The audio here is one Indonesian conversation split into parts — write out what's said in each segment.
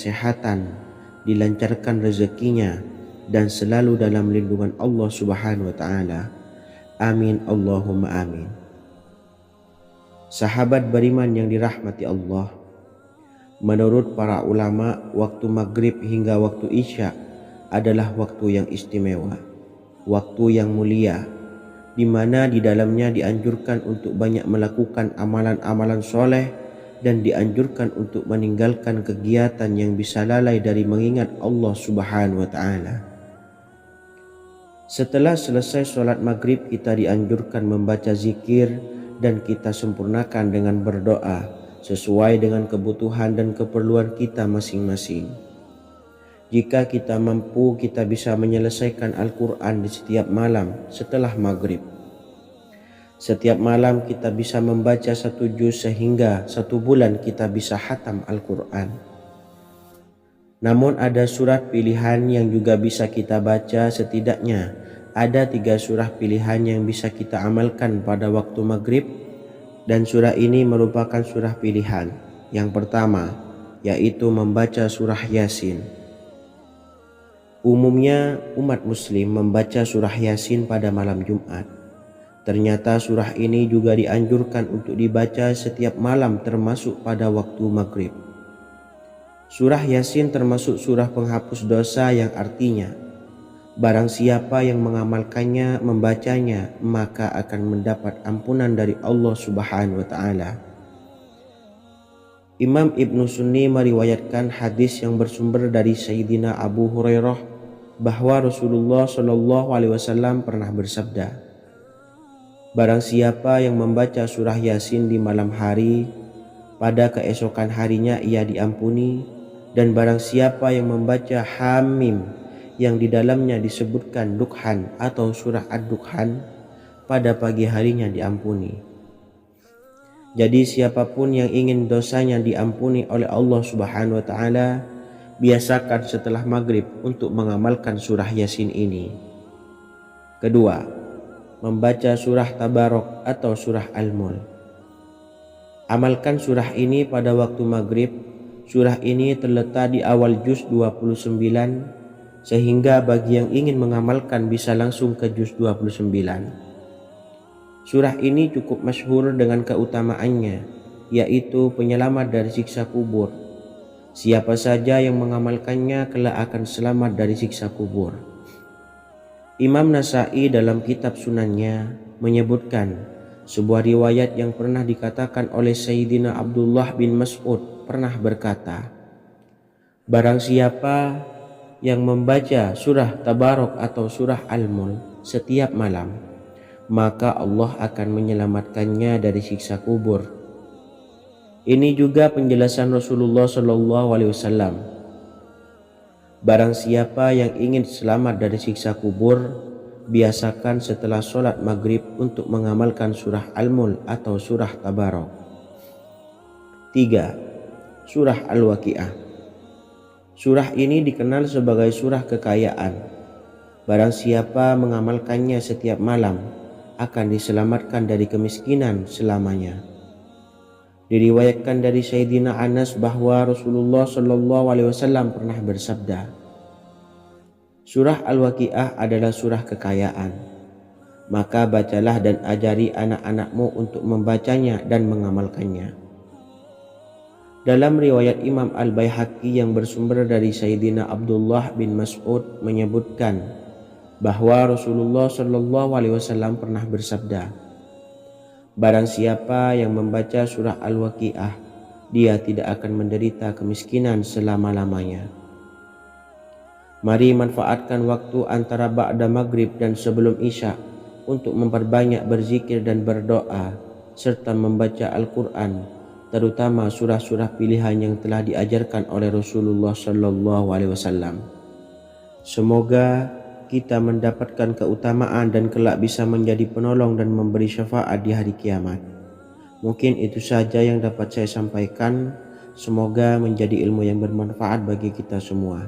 kesehatan, dilancarkan rezekinya, dan selalu dalam lindungan Allah Subhanahu wa Ta'ala. Amin Allahumma amin. Sahabat beriman yang dirahmati Allah, menurut para ulama, waktu maghrib hingga waktu isya adalah waktu yang istimewa, waktu yang mulia, di mana di dalamnya dianjurkan untuk banyak melakukan amalan-amalan soleh dan dianjurkan untuk meninggalkan kegiatan yang bisa lalai dari mengingat Allah Subhanahu wa Ta'ala. Setelah selesai sholat maghrib, kita dianjurkan membaca zikir dan kita sempurnakan dengan berdoa sesuai dengan kebutuhan dan keperluan kita masing-masing. Jika kita mampu, kita bisa menyelesaikan Al-Quran di setiap malam setelah maghrib. Setiap malam kita bisa membaca 1 juz sehingga 1 bulan kita bisa khatam Al-Quran. Namun ada surat pilihan yang juga bisa kita baca. Setidaknya ada 3 surah pilihan yang bisa kita amalkan pada waktu maghrib, dan surah ini merupakan surah pilihan. Yang pertama yaitu membaca surah Yasin. Umumnya umat muslim membaca surah Yasin pada malam Jumat. Ternyata surah ini juga dianjurkan untuk dibaca setiap malam termasuk pada waktu maghrib. Surah Yasin termasuk surah penghapus dosa yang artinya barang siapa yang mengamalkannya, membacanya, maka akan mendapat ampunan dari Allah Subhanahu wa Ta'ala. Imam Ibnu Sunni meriwayatkan hadis yang bersumber dari Sayyidina Abu Hurairah bahwa Rasulullah Shallallahu Alaihi Wasallam pernah bersabda, barang siapa yang membaca surah Yasin di malam hari, pada keesokan harinya ia diampuni, dan barang siapa yang membaca Hamim yang di dalamnya disebutkan Dukhan atau surah Ad-Dukhan, pada pagi harinya diampuni. Jadi siapapun yang ingin dosanya diampuni oleh Allah Subhanahu wa Ta'ala, biasakan setelah maghrib untuk mengamalkan surah Yasin ini. Kedua, membaca surah Tabarok atau surah Al-Mulk. Amalkan surah ini pada waktu maghrib. Surah ini terletak di awal juz 29, sehingga bagi yang ingin mengamalkan bisa langsung ke juz 29. Surah ini cukup masyhur dengan keutamaannya, yaitu penyelamat dari siksa kubur. Siapa saja yang mengamalkannya kelak akan selamat dari siksa kubur. Imam Nasai dalam kitab Sunannya menyebutkan sebuah riwayat yang pernah dikatakan oleh Sayyidina Abdullah bin Mas'ud pernah berkata, barang siapa yang membaca surah Tabarok atau surah Al-Mulk setiap malam, maka Allah akan menyelamatkannya dari siksa kubur. Ini juga penjelasan Rasulullah Shallallahu Alaihi Wasallam. Barang siapa yang ingin selamat dari siksa kubur, biasakan setelah sholat maghrib untuk mengamalkan surah Al-Mulk atau surah Tabarok. 3. Surah Al-Waqi'ah. Surah ini dikenal sebagai surah kekayaan. Barang siapa mengamalkannya setiap malam, akan diselamatkan dari kemiskinan selamanya. Diriwayatkan dari Sayyidina Anas bahwa Rasulullah Shallallahu Alaihi Wasallam pernah bersabda, surah Al-Waqi'ah adalah surah kekayaan. Maka bacalah dan ajari anak-anakmu untuk membacanya dan mengamalkannya. Dalam riwayat Imam Al-Baihaqi yang bersumber dari Sayyidina Abdullah bin Mas'ud menyebutkan bahwa Rasulullah Shallallahu Alaihi Wasallam pernah bersabda, barang siapa yang membaca surah Al-Waqi'ah, dia tidak akan menderita kemiskinan selama-lamanya. Mari manfaatkan waktu antara ba'da maghrib dan sebelum isya untuk memperbanyak berzikir dan berdoa serta membaca Al-Quran, terutama surah-surah pilihan yang telah diajarkan oleh Rasulullah Shallallahu Alaihi Wasallam. Semoga kita mendapatkan keutamaan dan kelak bisa menjadi penolong dan memberi syafaat di hari kiamat. Mungkin itu saja yang dapat saya sampaikan. Semoga menjadi ilmu yang bermanfaat bagi kita semua.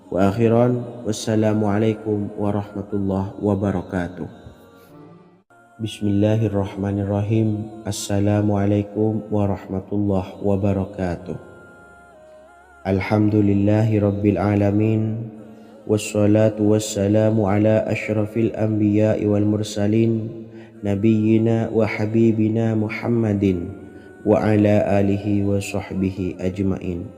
Wa akhiran, wassalamualaikum warahmatullahi wabarakatuh. Bismillahirrahmanirrahim. Assalamualaikum warahmatullahi wabarakatuh. Alhamdulillahi Rabbil Alamin. Wassalatu wassalamu ala ashrafil anbiya'i wal mursalin, nabiyyina wa habibina Muhammadin wa ala alihi wa sahbihi ajmain,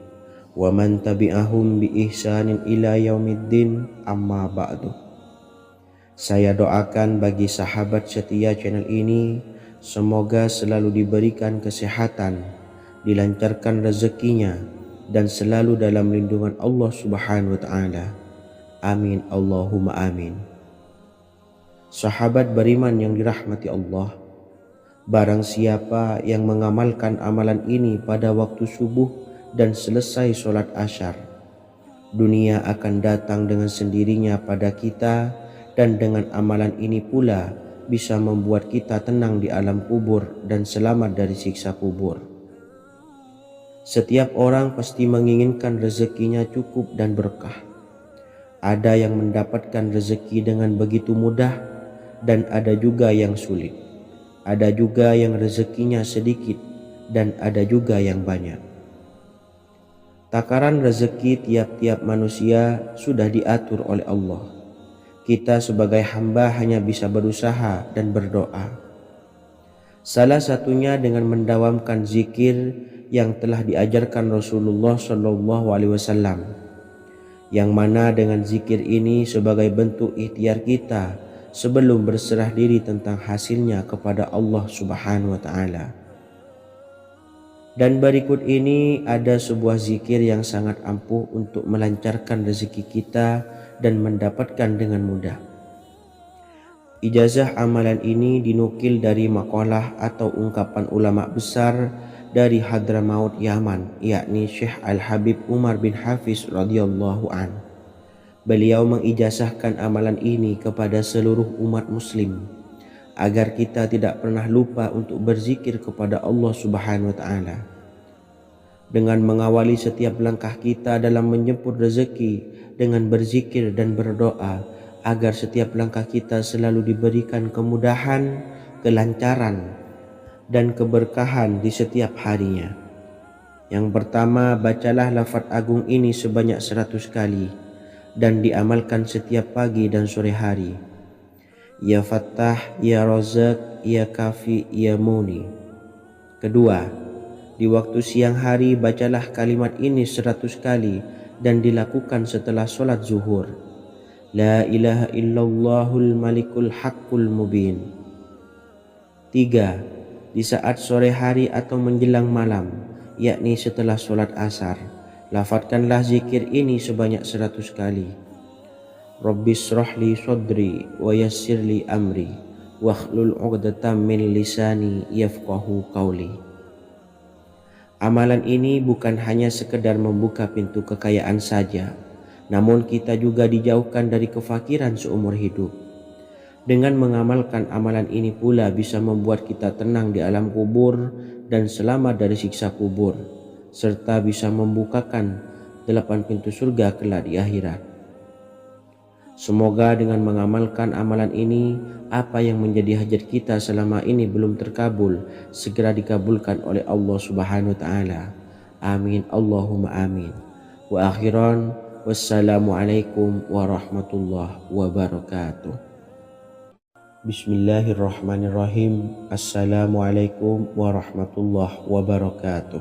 wa man tabi'ahum bi ihsanin ila yaumiddin, amma ba'du. Saya doakan bagi sahabat setia channel ini, semoga selalu diberikan kesehatan, dilancarkan rezekinya, dan selalu dalam lindungan Allah Subhanahu wa Ta'ala. Amin Allahumma amin. Sahabat beriman yang dirahmati Allah, barang siapa yang mengamalkan amalan ini pada waktu subuh dan selesai sholat asyar, dunia akan datang dengan sendirinya pada kita, dan dengan amalan ini pula bisa membuat kita tenang di alam kubur dan selamat dari siksa kubur. Setiap orang pasti menginginkan rezekinya cukup dan berkah. Ada yang mendapatkan rezeki dengan begitu mudah, dan ada juga yang sulit. Ada juga yang rezekinya sedikit, dan ada juga yang banyak. Takaran rezeki tiap-tiap manusia sudah diatur oleh Allah. Kita sebagai hamba hanya bisa berusaha dan berdoa. Salah satunya dengan mendawamkan zikir yang telah diajarkan Rasulullah SAW, yang mana dengan zikir ini sebagai bentuk ikhtiar kita sebelum berserah diri tentang hasilnya kepada Allah Subhanahu wa Ta'ala. Dan berikut ini ada sebuah zikir yang sangat ampuh untuk melancarkan rezeki kita dan mendapatkan dengan mudah. Ijazah amalan ini dinukil dari makalah atau ungkapan ulama besar dari Hadramaut Yaman, yakni Syekh Al-Habib Umar bin Hafiz radhiyallahu an. Beliau mengijazahkan amalan ini kepada seluruh umat muslim agar kita tidak pernah lupa untuk berzikir kepada Allah Subhanahu wa Ta'ala. Dengan mengawali setiap langkah kita dalam menjemput rezeki dengan berzikir dan berdoa agar setiap langkah kita selalu diberikan kemudahan, kelancaran, dan keberkahan di setiap harinya. Yang pertama, bacalah lafaz agung ini sebanyak 100 kali dan diamalkan setiap pagi dan sore hari. Ya Fattah, Ya Razak, Ya Kafi, Ya Muni. Kedua, di waktu siang hari bacalah kalimat ini 100 kali dan dilakukan setelah sholat zuhur. La ilaha illallahul malikul haqqul mubin. Tiga, di saat sore hari atau menjelang malam, yakni setelah sholat asar, lafadzkanlah zikir ini sebanyak 100 kali. Rabbishrahli sodri wa yassirli amri wahlul 'uqdatam min lisani yafqahu qawli. Amalan ini bukan hanya sekedar membuka pintu kekayaan saja, namun kita juga dijauhkan dari kefakiran seumur hidup. Dengan mengamalkan amalan ini pula bisa membuat kita tenang di alam kubur dan selamat dari siksa kubur, serta bisa membukakan 8 pintu surga kelak di akhirat. Semoga dengan mengamalkan amalan ini, apa yang menjadi hajat kita selama ini belum terkabul, segera dikabulkan oleh Allah Subhanahu wa Ta'ala. Amin Allahumma amin. Wa akhiran, wassalamualaikum warahmatullahi wabarakatuh. Bismillahirrahmanirrahim. Assalamualaikum warahmatullahi wabarakatuh.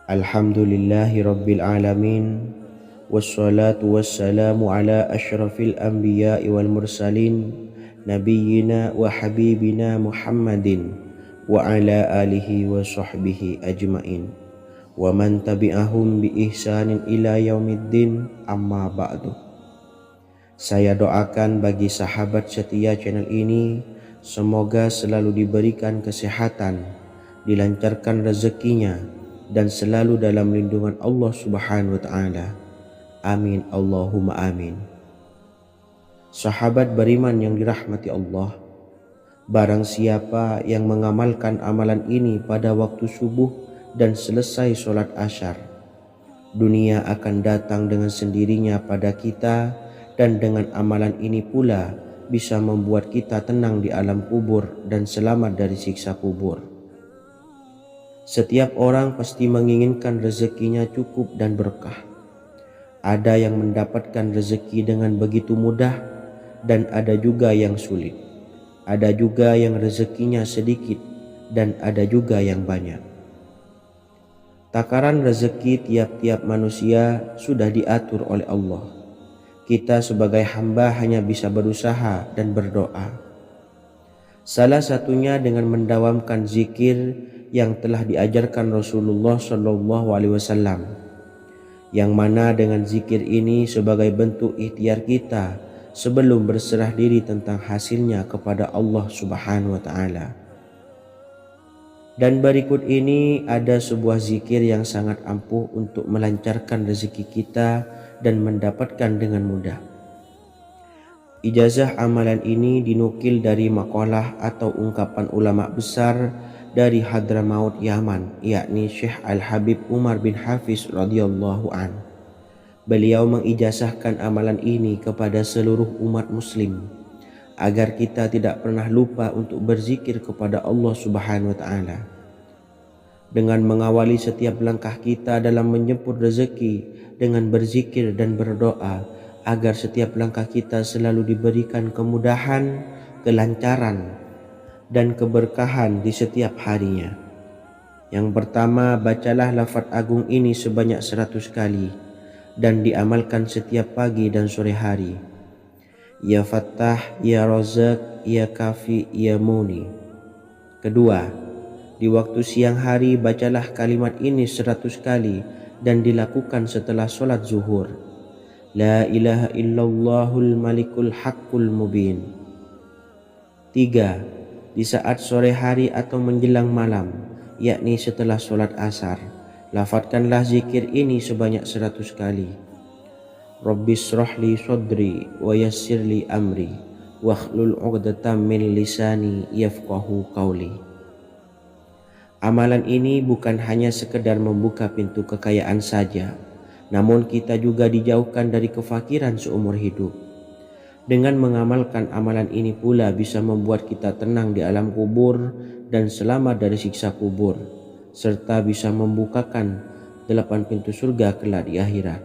Alhamdulillahi Rabbil Alamin. Wassalatu wassalamu ala ashrafil anbiya'i wal mursalin, nabiyyina wa habibina Muhammadin wa ala alihi wa sahbihi ajmain, wa man tabi'ahum bi ihsanin ila yaumiddin, amma ba'du. Saya doakan bagi sahabat setia channel ini, semoga selalu diberikan kesehatan, dilancarkan rezekinya, dan selalu dalam lindungan Allah Subhanahu wa Ta'ala. Amin Allahumma amin. Sahabat beriman yang dirahmati Allah, barang siapa yang mengamalkan amalan ini pada waktu subuh dan selesai sholat asyar, dunia akan datang dengan sendirinya pada kita, dan dengan amalan ini pula bisa membuat kita tenang di alam kubur dan selamat dari siksa kubur. Setiap orang pasti menginginkan rezekinya cukup dan berkah. Ada yang mendapatkan rezeki dengan begitu mudah dan ada juga yang sulit. Ada juga yang rezekinya sedikit dan ada juga yang banyak. Takaran rezeki tiap-tiap manusia sudah diatur oleh Allah. Kita sebagai hamba hanya bisa berusaha dan berdoa. Salah satunya dengan mendawamkan zikir yang telah diajarkan Rasulullah SAW, yang mana dengan zikir ini sebagai bentuk ikhtiar kita sebelum berserah diri tentang hasilnya kepada Allah Subhanahu wa Ta'ala. Dan berikut ini ada sebuah zikir yang sangat ampuh untuk melancarkan rezeki kita dan mendapatkan dengan mudah. Ijazah amalan ini dinukil dari makalah atau ungkapan ulama besar dari Hadramaut Yaman, yakni Syekh Al-Habib Umar bin Hafiz radhiyallahu an. Beliau mengijazahkan amalan ini kepada seluruh umat muslim agar kita tidak pernah lupa untuk berzikir kepada Allah Subhanahu wa Ta'ala. Dengan mengawali setiap langkah kita dalam menjemput rezeki dengan berzikir dan berdoa agar setiap langkah kita selalu diberikan kemudahan, kelancaran, dan keberkahan di setiap harinya. Yang pertama, bacalah lafaz agung ini sebanyak 100 kali dan diamalkan setiap pagi dan sore hari. Ya Fattah, Ya Razak, Ya Kafi, Ya Muni. Kedua, di waktu siang hari bacalah kalimat ini 100 kali dan dilakukan setelah sholat zuhur. La ilaha illallahul malikul haqqul mubin. 3. Di saat sore hari atau menjelang malam, yakni setelah sholat asar, lafadzkanlah zikir ini sebanyak 100 kali. Rabbis shrahli sodri wa yassirli amri wakhlul 'uqdatam min lisani yafqahu qawli. Amalan ini bukan hanya sekedar membuka pintu kekayaan saja, namun kita juga dijauhkan dari kefakiran seumur hidup. Dengan mengamalkan amalan ini pula bisa membuat kita tenang di alam kubur dan selamat dari siksa kubur, serta bisa membukakan 8 pintu surga kelak di akhirat.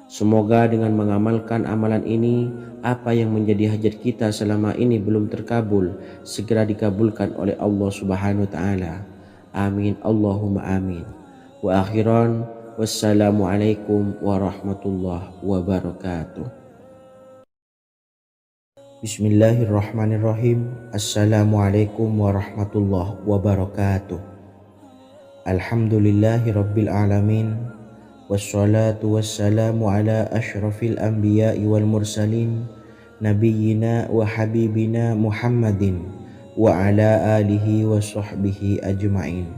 Semoga dengan mengamalkan amalan ini, apa yang menjadi hajat kita selama ini belum terkabul, segera dikabulkan oleh Allah Subhanahu wa Ta'ala. Amin Allahumma amin. Wa akhiran, wassalamualaikum warahmatullahi wabarakatuh. Bismillahirrahmanirrahim. Assalamualaikum warahmatullahi wabarakatuh. Alhamdulillahi rabbil alamin. Wassalatu wassalamu ala ashrafil anbiya'i wal mursalin, nabiyyina wa habibina Muhammadin wa ala alihi wa sahbihi ajma'in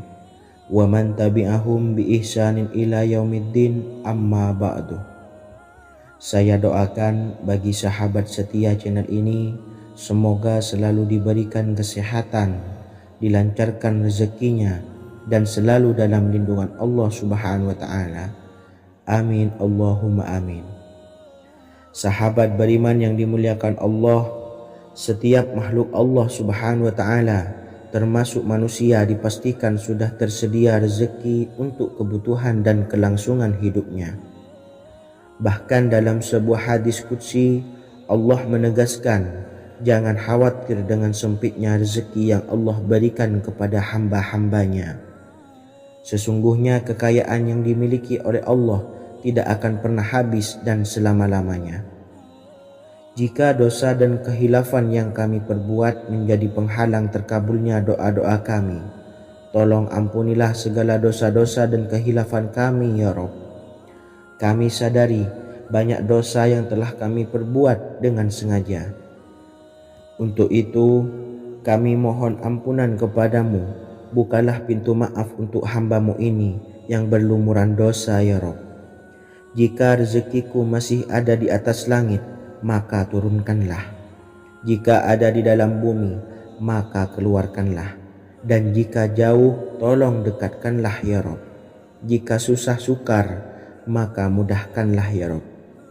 wa man tabi'ahum bi ihsanin ila yaumiddin, amma ba'du. Saya doakan bagi sahabat setia channel ini, semoga selalu diberikan kesehatan, dilancarkan rezekinya, dan selalu dalam lindungan Allah Subhanahu wa Ta'ala. Amin Allahumma amin. Sahabat beriman yang dimuliakan Allah, setiap makhluk Allah Subhanahu wa Ta'ala termasuk manusia dipastikan sudah tersedia rezeki untuk kebutuhan dan kelangsungan hidupnya. Bahkan dalam sebuah hadis qudsi, Allah menegaskan, jangan khawatir dengan sempitnya rezeki yang Allah berikan kepada hamba-hambanya. Sesungguhnya kekayaan yang dimiliki oleh Allah tidak akan pernah habis dan selama-lamanya. Jika dosa dan kehilafan yang kami perbuat menjadi penghalang terkabulnya doa-doa kami, tolong ampunilah segala dosa-dosa dan kehilafan kami ya Rabb. Kami sadari banyak dosa yang telah kami perbuat dengan sengaja. Untuk itu kami mohon ampunan kepadamu. Bukalah pintu maaf untuk hamba-Mu ini yang berlumuran dosa ya Rabb. Jika rezekiku masih ada di atas langit, maka turunkanlah. Jika ada di dalam bumi, maka keluarkanlah. Dan jika jauh, tolong dekatkanlah ya Rabb. Jika susah sukar, maka mudahkanlah ya Rabb,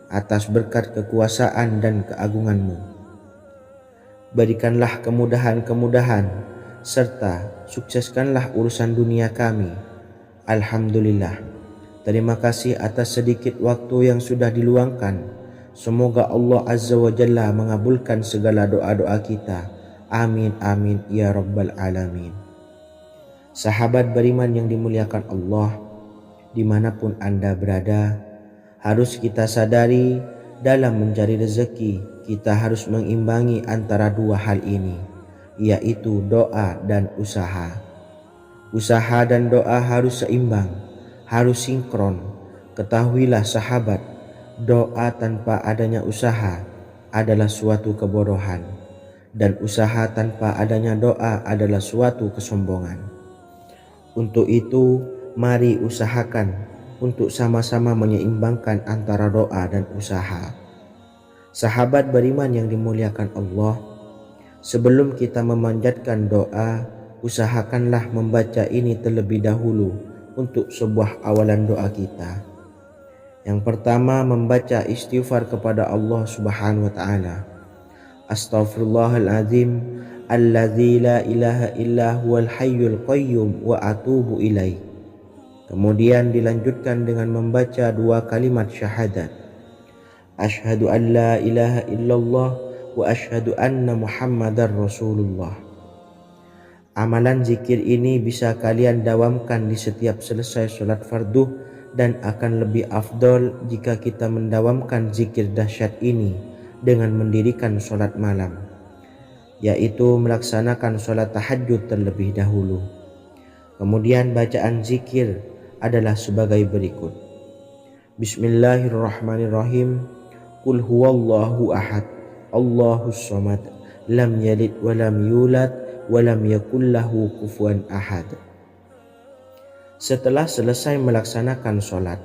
atas berkat kekuasaan dan keagungan-Mu. Berikanlah kemudahan-kemudahan serta sukseskanlah urusan dunia kami. Alhamdulillah. Terima kasih atas sedikit waktu yang sudah diluangkan. Semoga Allah Azza wa Jalla mengabulkan segala doa-doa kita. Amin amin ya rabbal alamin. Sahabat beriman yang dimuliakan Allah, dimanapun Anda berada, harus kita sadari dalam mencari rezeki kita harus mengimbangi antara dua hal ini, yaitu doa dan usaha. Usaha dan doa harus seimbang, harus sinkron. Ketahuilah sahabat, doa tanpa adanya usaha adalah suatu kebodohan, dan usaha tanpa adanya doa adalah suatu kesombongan. Untuk itu, mari usahakan untuk sama-sama menyeimbangkan antara doa dan usaha. Sahabat beriman yang dimuliakan Allah, sebelum kita memanjatkan doa, usahakanlah membaca ini terlebih dahulu untuk sebuah awalan doa kita. Yang pertama, membaca istighfar kepada Allah Subhanahu wa taala. Astaghfirullahaladzim alladzi la ilaha illa huwal hayyul qayyum wa atubu ilaih. Kemudian dilanjutkan dengan membaca dua kalimat syahadat. Asyhadu an la ilaha illallah wa asyhadu anna Muhammadar Rasulullah. Amalan zikir ini bisa kalian dawamkan di setiap selesai sholat fardu, dan akan lebih afdol jika kita mendawamkan zikir dahsyat ini dengan mendirikan sholat malam, yaitu melaksanakan sholat tahajud terlebih dahulu. Kemudian bacaan zikir adalah sebagai berikut. Bismillahirrahmanirrahim. Qul huwallahu ahad, Allahus samad, lam yalid wa lam yulad wa lam yakul lahu kufuwan ahad. Setelah selesai melaksanakan sholat,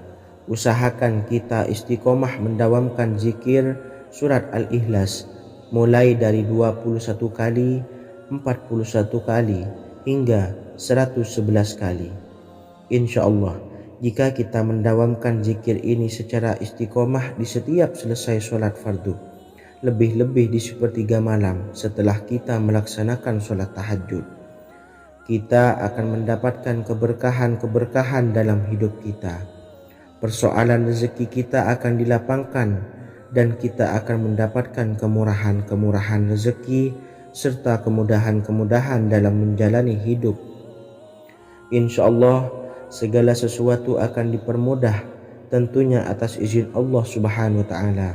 usahakan kita istiqomah mendawamkan zikir surat Al-Ikhlas mulai dari 21 kali, 41 kali, hingga 111 kali. Insya Allah, jika kita mendawamkan zikir ini secara istiqomah di setiap selesai sholat fardu, lebih-lebih di sepertiga malam setelah kita melaksanakan sholat tahajud, kita akan mendapatkan keberkahan-keberkahan dalam hidup kita. Persoalan rezeki kita akan dilapangkan, dan kita akan mendapatkan kemurahan-kemurahan rezeki serta kemudahan-kemudahan dalam menjalani hidup. Insya Allah, segala sesuatu akan dipermudah, tentunya atas izin Allah Subhanahu wa taala.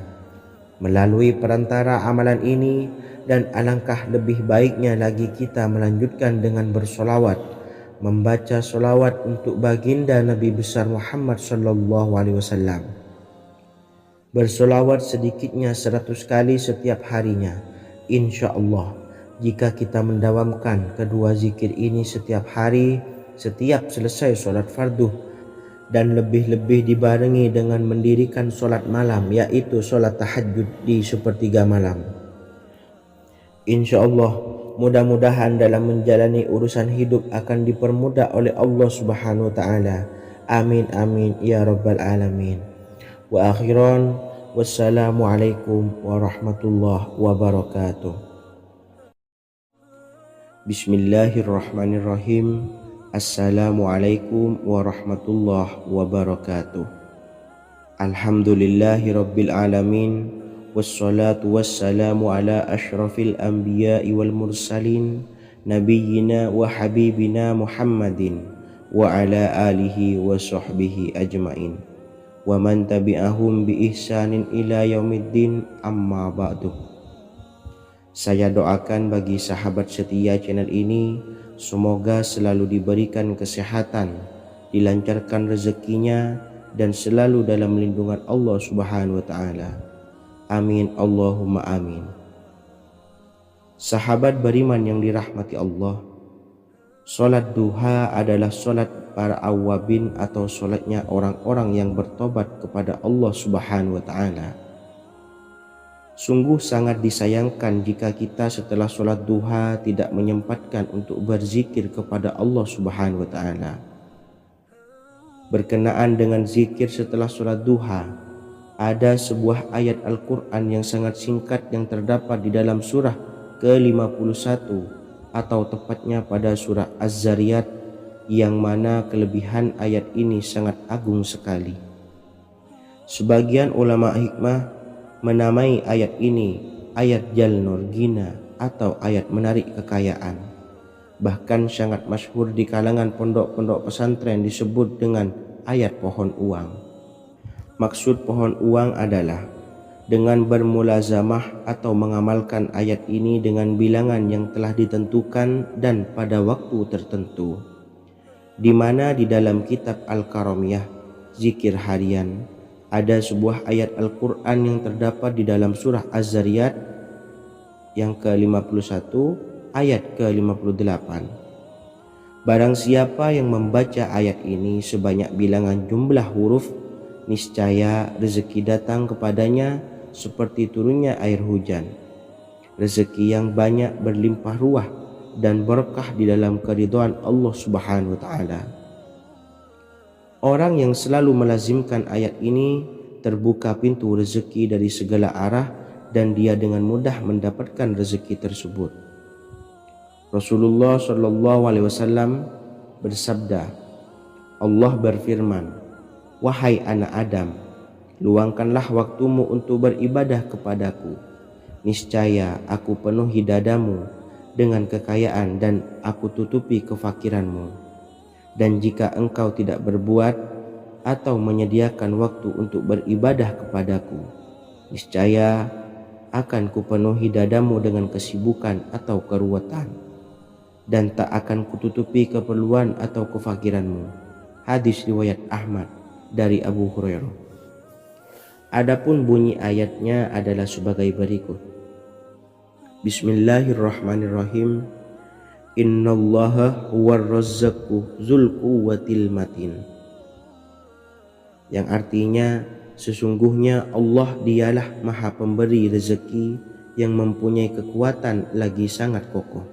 Melalui perantara amalan ini, dan alangkah lebih baiknya lagi kita melanjutkan dengan bersolawat, membaca solawat untuk baginda Nabi besar Muhammad sallallahu alaihi wasallam. Bersolawat sedikitnya 100 kali setiap harinya. Insya Allah, jika kita mendawamkan kedua zikir ini setiap hari, setiap selesai sholat fardu, dan lebih-lebih dibarengi dengan mendirikan sholat malam, yaitu sholat tahajud di sepertiga malam, insya Allah mudah-mudahan dalam menjalani urusan hidup akan dipermudah oleh Allah Subhanahu wa ta'ala. Amin amin ya rabbal alamin. Wa akhiran, wassalamualaikum warahmatullahi wabarakatuh. Bismillahirrahmanirrahim. Assalamualaikum warahmatullahi wabarakatuh. Alhamdulillahi rabbil alamin, wassalatu wassalamu ala ashrafil anbiya'i wal mursalin, nabiyyina wa habibina Muhammadin wa ala alihi wa sahbihi ajmain, wa man tabi'ahum bi ihsanin ila yaumiddin, amma ba'du. Saya doakan bagi sahabat setia channel ini, semoga selalu diberikan kesehatan, dilancarkan rezekinya, dan selalu dalam lindungan Allah Subhanahu wa ta'ala. Amin Allahumma amin. Sahabat beriman yang dirahmati Allah, sholat duha adalah sholat para awabin atau sholatnya orang-orang yang bertobat kepada Allah Subhanahu wa ta'ala. Sungguh sangat disayangkan jika kita setelah sholat duha tidak menyempatkan untuk berzikir kepada Allah Subhanahu wa ta'ala. Berkenaan dengan zikir setelah sholat duha, ada sebuah ayat Al-Quran yang sangat singkat yang terdapat di dalam surah ke-51 atau tepatnya pada surah Az-Zariyat, yang mana kelebihan ayat ini sangat agung sekali. Sebagian ulama hikmah menamai ayat ini ayat Jalnur Gina atau ayat menarik kekayaan. Bahkan sangat masyhur di kalangan pondok-pondok pesantren disebut dengan ayat pohon uang. Maksud pohon uang adalah dengan bermulazamah atau mengamalkan ayat ini dengan bilangan yang telah ditentukan dan pada waktu tertentu, di mana di dalam kitab Al-Karamiyah Zikir Harian ada sebuah ayat Al-Quran yang terdapat di dalam surah Az-Zariyat yang ke-51 ayat ke-58. Barang siapa yang membaca ayat ini sebanyak bilangan jumlah huruf, niscaya rezeki datang kepadanya seperti turunnya air hujan, rezeki yang banyak berlimpah ruah dan berkah di dalam keridhaan Allah Subhanahu wa taala. Orang yang selalu melazimkan ayat ini terbuka pintu rezeki dari segala arah dan dia dengan mudah mendapatkan rezeki tersebut. Rasulullah Shallallahu Alaihi Wasallam bersabda, Allah berfirman, wahai anak Adam, luangkanlah waktumu untuk beribadah kepadaku. Niscaya aku penuhi dadamu dengan kekayaan dan aku tutupi kefakiranmu. Dan jika engkau tidak berbuat atau menyediakan waktu untuk beribadah kepadaku, niscaya akan kupenuhi dadamu dengan kesibukan atau keruwetan, dan tak akan kututupi keperluan atau kefakiranmu. Hadis riwayat Ahmad dari Abu Hurairah. Adapun bunyi ayatnya adalah sebagai berikut. Bismillahirrahmanirrahim. Innallaha huwar razzaqu dzul quwwatil matin. Yang artinya, sesungguhnya Allah dialah maha pemberi rezeki yang mempunyai kekuatan lagi sangat kokoh.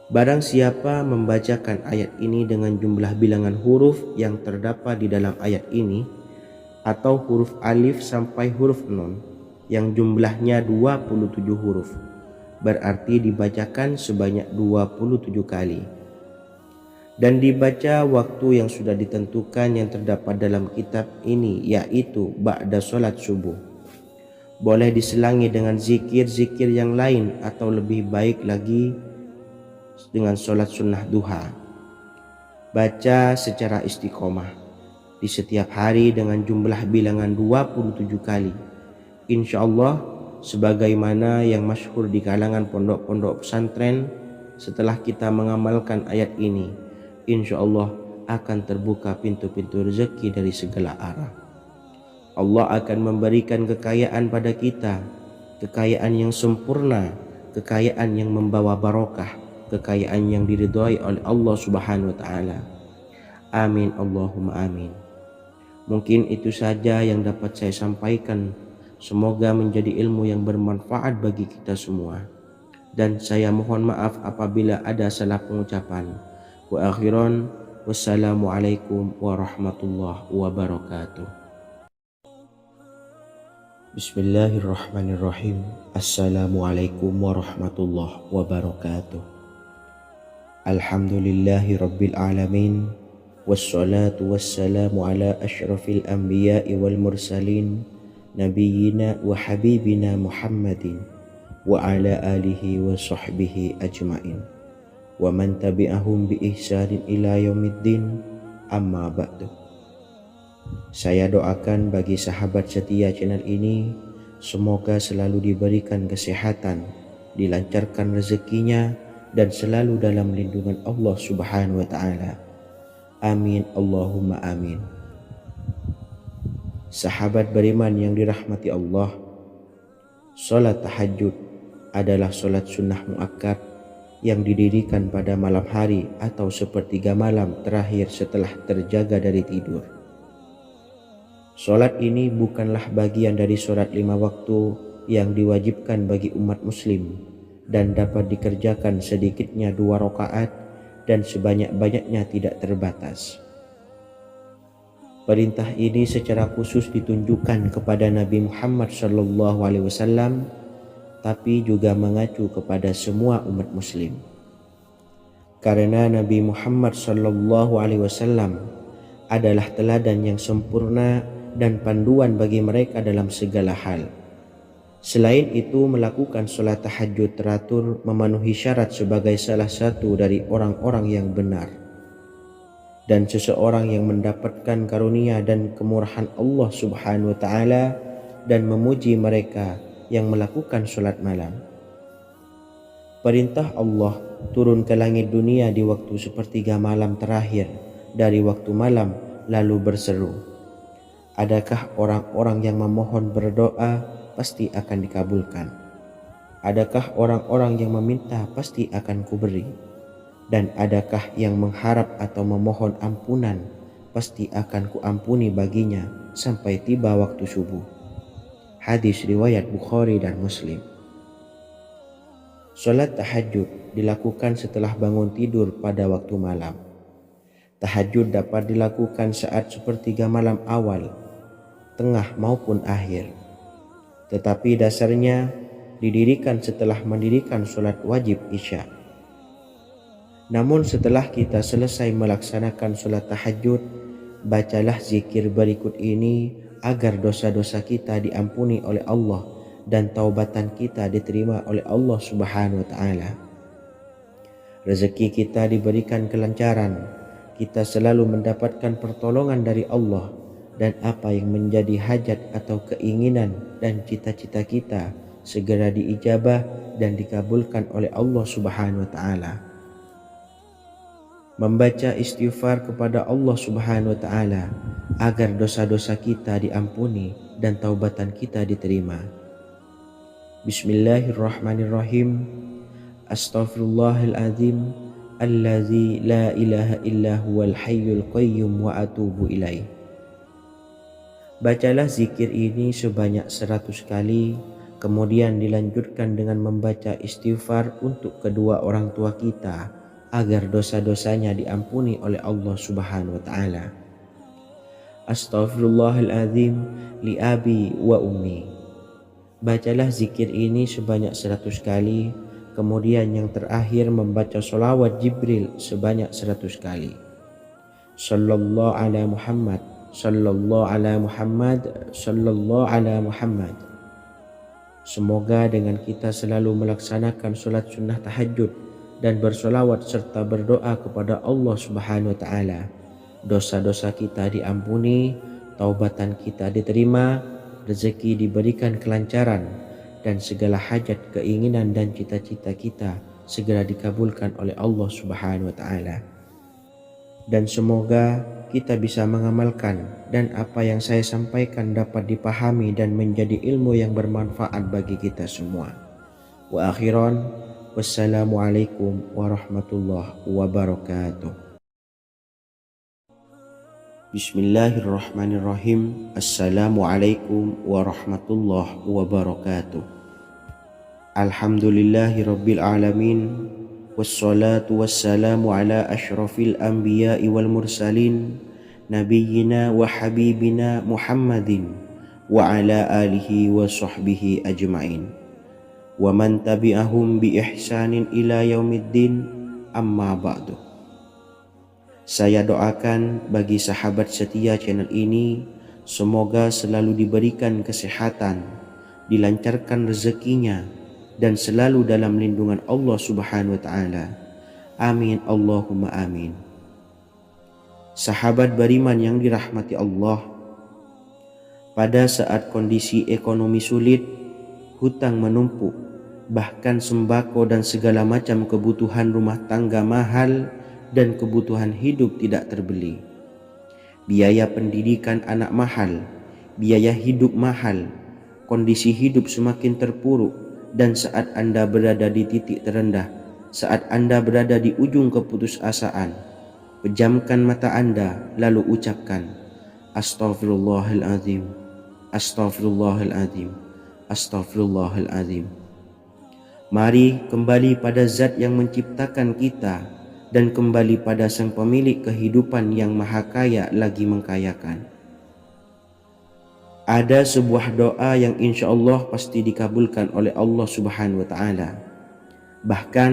Barang siapa membacakan ayat ini dengan jumlah bilangan huruf yang terdapat di dalam ayat ini, atau huruf alif sampai huruf nun yang jumlahnya 27 huruf, berarti dibacakan sebanyak 27 kali, dan dibaca waktu yang sudah ditentukan yang terdapat dalam kitab ini, yaitu ba'da sholat subuh. Boleh diselangi dengan zikir-zikir yang lain atau lebih baik lagi dengan sholat sunnah duha. Baca secara istiqomah di setiap hari dengan jumlah bilangan 27 kali. Insya Allah, sebagaimana yang masyhur di kalangan pondok-pondok pesantren, setelah kita mengamalkan ayat ini, insya Allah akan terbuka pintu-pintu rezeki dari segala arah. Allah akan memberikan kekayaan pada kita, kekayaan yang sempurna, kekayaan yang membawa barokah, kekayaan yang diridhai oleh Allah Subhanahu wa taala. Amin Allahumma amin. Mungkin itu saja yang dapat saya sampaikan. Semoga menjadi ilmu yang bermanfaat bagi kita semua. Dan saya mohon maaf apabila ada salah pengucapan. Wa akhiran, wassalamualaikum warahmatullahi wabarakatuh. Bismillahirrahmanirrahim. Assalamualaikum warahmatullahi wabarakatuh. Alhamdulillahi rabbil alamin. Wassalatu wassalamu ala asyrafil anbiya'i wal mursalin, Nabiyyina wa habibina Muhammadin wa ala alihi wa sahbihi ajma'in wa man tabi'ahum bi ihsanin ila yaumiddin, amma ba'du. Saya doakan bagi sahabat setia channel ini, semoga selalu diberikan kesehatan, dilancarkan rezekinya, dan selalu dalam lindungan Allah Subhanahu wa ta'ala. Amin Allahumma amin. Sahabat beriman yang dirahmati Allah, salat tahajud adalah salat sunnah muakkad yang didirikan pada malam hari atau sepertiga malam terakhir setelah terjaga dari tidur. Salat ini bukanlah bagian dari salat 5 waktu yang diwajibkan bagi umat muslim dan dapat dikerjakan sedikitnya 2 rakaat dan sebanyak-banyaknya tidak terbatas. Perintah ini secara khusus ditunjukkan kepada Nabi Muhammad SAW tapi juga mengacu kepada semua umat muslim. Karena Nabi Muhammad SAW adalah teladan yang sempurna dan panduan bagi mereka dalam segala hal. Selain itu, melakukan sholat tahajud teratur memenuhi syarat sebagai salah satu dari orang-orang yang benar. Dan seseorang yang mendapatkan karunia dan kemurahan Allah Subhanahu wa Ta'ala dan memuji mereka yang melakukan sholat malam. Perintah Allah turun ke langit dunia di waktu sepertiga malam terakhir dari waktu malam, lalu berseru, "Adakah orang-orang yang memohon berdoa pasti akan dikabulkan? Adakah orang-orang yang meminta pasti akan kuberi? Dan adakah yang mengharap atau memohon ampunan pasti akan kuampuni baginya sampai tiba waktu subuh." Hadis riwayat Bukhari dan Muslim. Salat tahajud dilakukan setelah bangun tidur pada waktu malam. Tahajud dapat dilakukan saat sepertiga malam awal, tengah maupun akhir. Tetapi dasarnya didirikan setelah mendirikan sholat wajib Isya. Namun setelah kita selesai melaksanakan sholat tahajud, bacalah zikir berikut ini agar dosa-dosa kita diampuni oleh Allah dan taubatan kita diterima oleh Allah Subhanahu wa Ta'ala. Rezeki kita diberikan kelancaran, kita selalu mendapatkan pertolongan dari Allah, dan apa yang menjadi hajat atau keinginan dan cita-cita kita segera diijabah dan dikabulkan oleh Allah Subhanahu wa Ta'ala. Membaca istighfar kepada Allah Subhanahu wa Ta'ala agar dosa-dosa kita diampuni dan taubatan kita diterima. Bismillahirrahmanirrahim. Astaghfirullahaladzim allazi la ilaha illa huwal hayyul qayyum wa atubu ilaih. Bacalah zikir ini sebanyak 100 kali, kemudian dilanjutkan dengan membaca istighfar untuk kedua orang tua kita agar dosa-dosanya diampuni oleh Allah Subhanahu wa Ta'ala. Astaghfirullahaladzim li abi wa ummi. Bacalah zikir ini sebanyak 100 kali, kemudian yang terakhir membaca sholawat Jibril sebanyak 100 kali. Sallallahu ala Muhammad, sallallahu ala Muhammad, sallallahu ala Muhammad. Semoga dengan kita selalu melaksanakan sholat sunnah tahajud dan bersolawat serta berdoa kepada Allah Subhanahu wa Ta'ala, dosa-dosa kita diampuni, taubatan kita diterima, rezeki diberikan kelancaran, dan segala hajat, keinginan dan cita-cita kita segera dikabulkan oleh Allah Subhanahu wa Ta'ala. Dan semoga kita bisa mengamalkan dan apa yang saya sampaikan dapat dipahami dan menjadi ilmu yang bermanfaat bagi kita semua. Wa akhiran, wassalamualaikum warahmatullahi wabarakatuh. Bismillahirrahmanirrahim. Assalamualaikum warahmatullahi wabarakatuh. Alhamdulillahi rabbil alamin. Wassalatu wassalamu ala ashrafil anbiya'i wal mursalin, nabiyyina wa habibina Muhammadin wa ala alihi wa sahbihi ajma'in wa man tabi'ahum bi ihsanin ila yaumiddin, amma ba'du. Saya doakan bagi sahabat setia channel ini, semoga selalu diberikan kesehatan, dilancarkan rezekinya, dan selalu dalam lindungan Allah Subhanahu wa Ta'ala. Amin Allahumma amin. Sahabat beriman yang dirahmati Allah, pada saat kondisi ekonomi sulit, hutang menumpuk, bahkan sembako dan segala macam kebutuhan rumah tangga mahal dan kebutuhan hidup tidak terbeli, biaya pendidikan anak mahal, biaya hidup mahal, kondisi hidup semakin terpuruk. Dan saat Anda berada di titik terendah, saat Anda berada di ujung keputusasaan, pejamkan mata Anda lalu ucapkan, Astaghfirullahaladzim, Astaghfirullahaladzim, Astaghfirullahaladzim. Mari kembali pada Zat yang menciptakan kita dan kembali pada Sang Pemilik kehidupan yang Maha Kaya lagi mengkayakan. Ada sebuah doa yang insya Allah pasti dikabulkan oleh Allah Subhanahu wa Ta'ala. Bahkan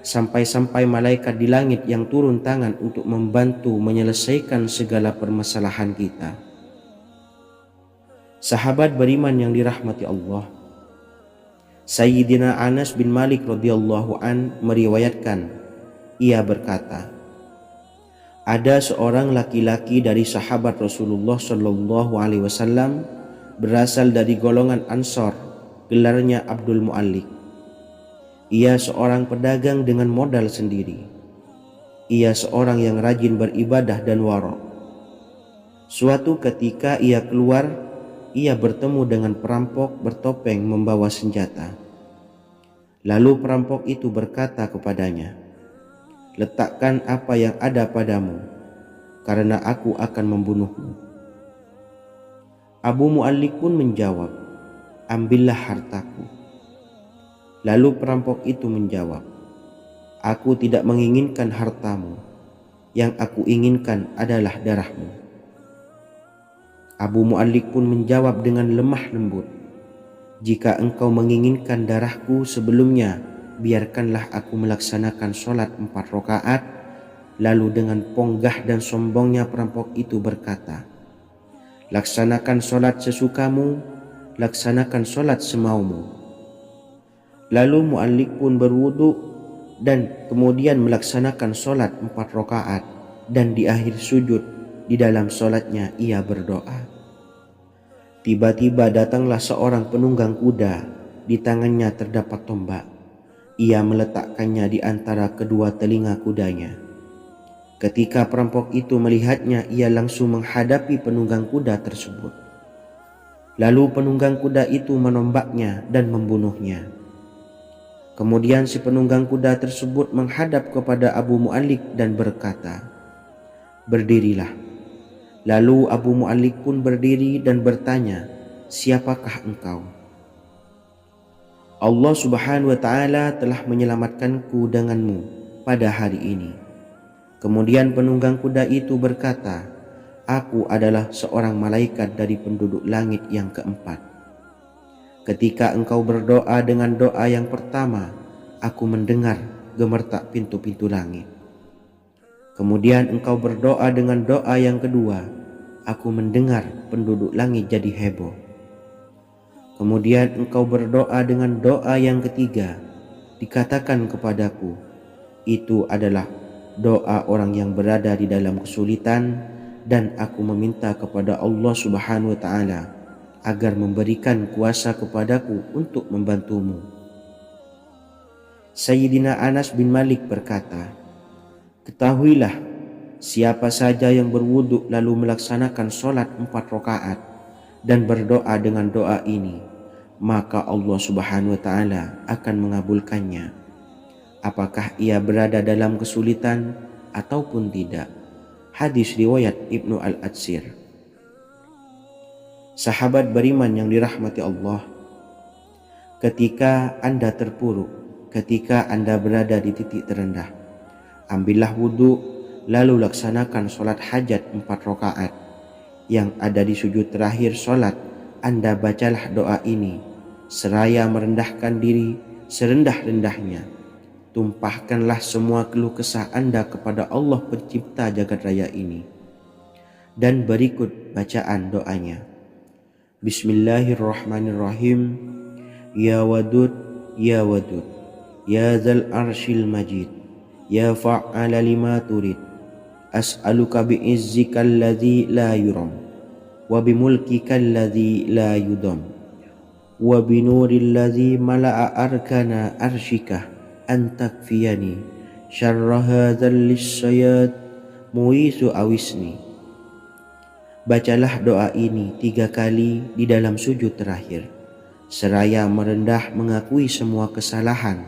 sampai-sampai malaikat di langit yang turun tangan untuk membantu menyelesaikan segala permasalahan kita. Sahabat beriman yang dirahmati Allah, Sayyidina Anas bin Malik radhiyallahu an meriwayatkan, ia berkata, ada seorang laki-laki dari sahabat Rasulullah Shallallahu Alaihi Wasallam berasal dari golongan Ansor, gelarnya Abdul Mu'allik. Ia seorang pedagang dengan modal sendiri. Ia seorang yang rajin beribadah dan wara'. Suatu ketika ia keluar, ia bertemu dengan perampok bertopeng membawa senjata. Lalu perampok itu berkata kepadanya, letakkan apa yang ada padamu, karena aku akan membunuhmu. Abu Mu'allik pun menjawab, ambillah hartaku. Lalu perampok itu menjawab, aku tidak menginginkan hartamu, yang aku inginkan adalah darahmu. Abu Mu'allik pun menjawab dengan lemah lembut, jika engkau menginginkan darahku sebelumnya, biarkanlah aku melaksanakan sholat 4 rakaat. Lalu dengan ponggah dan sombongnya perampok itu berkata, laksanakan sholat sesukamu, laksanakan sholat semaumu. Lalu Mu'allik pun berwudu dan kemudian melaksanakan sholat 4 rakaat, dan di akhir sujud di dalam sholatnya ia berdoa. Tiba-tiba datanglah seorang penunggang kuda, di tangannya terdapat tombak. Ia meletakkannya di antara kedua telinga kudanya. Ketika perampok itu melihatnya, ia langsung menghadapi penunggang kuda tersebut. Lalu penunggang kuda itu menombaknya dan membunuhnya. Kemudian si penunggang kuda tersebut menghadap kepada Abu Mu'allik dan berkata, berdirilah. Lalu Abu Mu'allik pun berdiri dan bertanya, siapakah engkau? Allah Subhanahu wa Ta'ala telah menyelamatkanku denganmu pada hari ini. Kemudian penunggang kuda itu berkata, aku adalah seorang malaikat dari penduduk langit yang keempat. Ketika engkau berdoa dengan doa yang pertama, aku mendengar gemertak pintu-pintu langit. Kemudian engkau berdoa dengan doa yang kedua, aku mendengar penduduk langit jadi heboh. Kemudian engkau berdoa dengan doa yang ketiga, dikatakan kepadaku, itu adalah doa orang yang berada di dalam kesulitan, dan aku meminta kepada Allah Subhanahu wa Ta'ala agar memberikan kuasa kepadaku untuk membantumu. Sayyidina Anas bin Malik berkata, ketahuilah, siapa saja yang berwudu lalu melaksanakan sholat 4 rakaat dan berdoa dengan doa ini, maka Allah Subhanahu wa Ta'ala akan mengabulkannya, apakah ia berada dalam kesulitan ataupun tidak. Hadis riwayat Ibnu Al-Atsir. Sahabat beriman yang dirahmati Allah, ketika Anda terpuruk, ketika Anda berada di titik terendah, ambillah wudu, lalu laksanakan sholat hajat 4 rakaat. Yang ada di sujud terakhir sholat, Anda bacalah doa ini, seraya merendahkan diri serendah-rendahnya. Tumpahkanlah semua keluh kesah Anda kepada Allah pencipta jagat raya ini. Dan berikut bacaan doanya. Bismillahirrahmanirrahim. Ya Wadud, Ya Wadud, Ya Dzal Arsyil Majid, Ya Fa'ala lima turid, as'aluka bi'izzika alladzi la yuram, wa bimulkika alladzi la yudam, wa binuril ladzi mala'a arkana arsyika an takfiyani syarra hadzal lisyayat muisu awisni. Bacalah doa ini 3 kali di dalam sujud terakhir, seraya merendah mengakui semua kesalahan,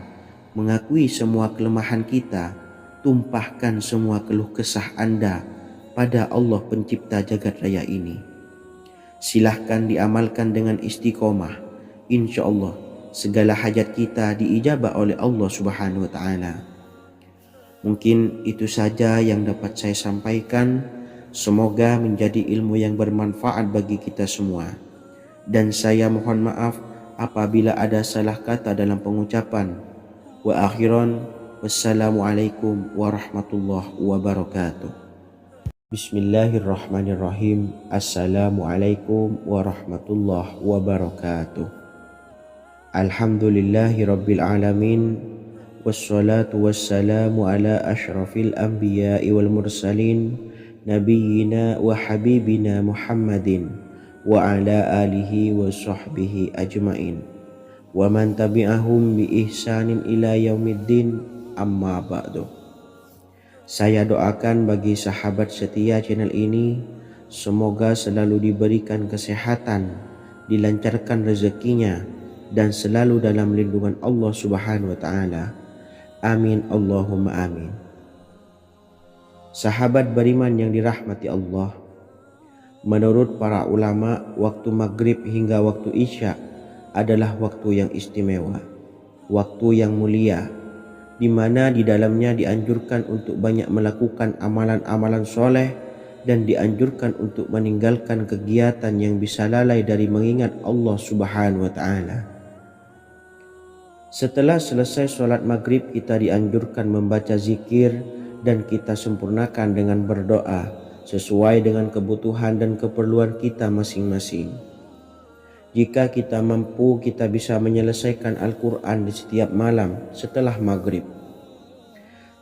mengakui semua kelemahan kita. Tumpahkan semua keluh kesah Anda pada Allah pencipta jagat raya ini. Silahkan diamalkan dengan istiqomah. Insya Allah segala hajat kita diijabah oleh Allah Subhanahu wa Ta'ala. Mungkin itu saja yang dapat saya sampaikan. Semoga menjadi ilmu yang bermanfaat bagi kita semua. Dan saya mohon maaf apabila ada salah kata dalam pengucapan. Wa akhiran, wassalamualaikum warahmatullahi wabarakatuh. Bismillahirrahmanirrahim. Assalamualaikum warahmatullahi wabarakatuh. Alhamdulillahi rabbil alamin. Wassalatu wassalamu ala ashrafil anbiya'i wal mursalin, nabiyyina wa habibina Muhammadin wa ala alihi wa sahbihi ajmain wa man tabi'ahum bi ihsanin ila yaumiddin, amma ba'du. Saya doakan bagi sahabat setia channel ini, semoga selalu diberikan kesehatan, dilancarkan rezekinya, dan selalu dalam lindungan Allah Subhanahu wa Ta'ala. Amin Allahumma amin. Sahabat beriman yang dirahmati Allah, menurut para ulama, waktu maghrib hingga waktu isya adalah waktu yang istimewa, waktu yang mulia, di mana di dalamnya dianjurkan untuk banyak melakukan amalan-amalan soleh dan dianjurkan untuk meninggalkan kegiatan yang bisa lalai dari mengingat Allah Subhanahu wa Ta'ala. Setelah selesai sholat maghrib, kita dianjurkan membaca zikir dan kita sempurnakan dengan berdoa sesuai dengan kebutuhan dan keperluan kita masing-masing. Jika kita mampu, kita bisa menyelesaikan Al-Quran di setiap malam setelah maghrib.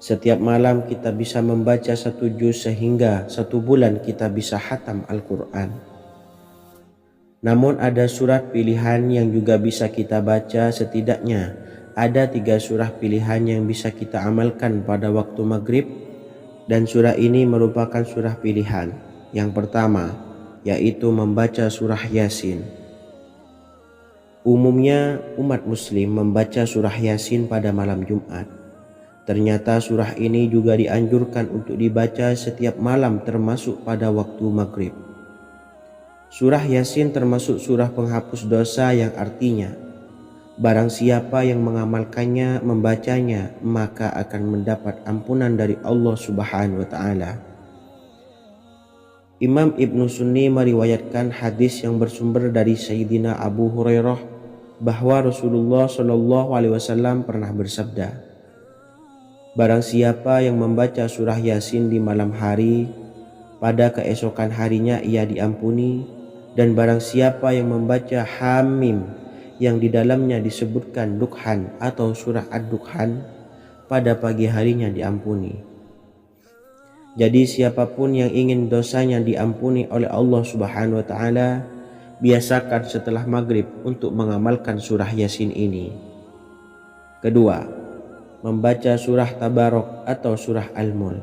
Setiap malam kita bisa membaca 1 juz sehingga 1 bulan kita bisa khatam Al-Quran. Namun ada surat pilihan yang juga bisa kita baca. Setidaknya ada 3 surah pilihan yang bisa kita amalkan pada waktu maghrib, dan surah ini merupakan surah pilihan. Yang pertama yaitu membaca surah Yasin. Umumnya umat muslim membaca surah Yasin pada malam Jumat. Ternyata surah ini juga dianjurkan untuk dibaca setiap malam termasuk pada waktu maghrib. Surah Yasin termasuk surah penghapus dosa yang artinya barang siapa yang mengamalkannya, membacanya, maka akan mendapat ampunan dari Allah Subhanahu wa Ta'ala. Imam Ibnu Sunni meriwayatkan hadis yang bersumber dari Sayyidina Abu Hurairah bahwa Rasulullah Shallallahu Alaihi Wasallam pernah bersabda, barang siapa yang membaca surah Yasin di malam hari, pada keesokan harinya ia diampuni. Dan barang siapa yang membaca Hamim yang di dalamnya disebutkan Dukhan atau surah Ad-Dukhan, pada pagi harinya diampuni. Jadi siapapun yang ingin dosanya diampuni oleh Allah Subhanahu wa Ta'ala, biasakan setelah maghrib untuk mengamalkan surah Yasin ini. Kedua, membaca surah Tabarok atau surah Al-Mulk.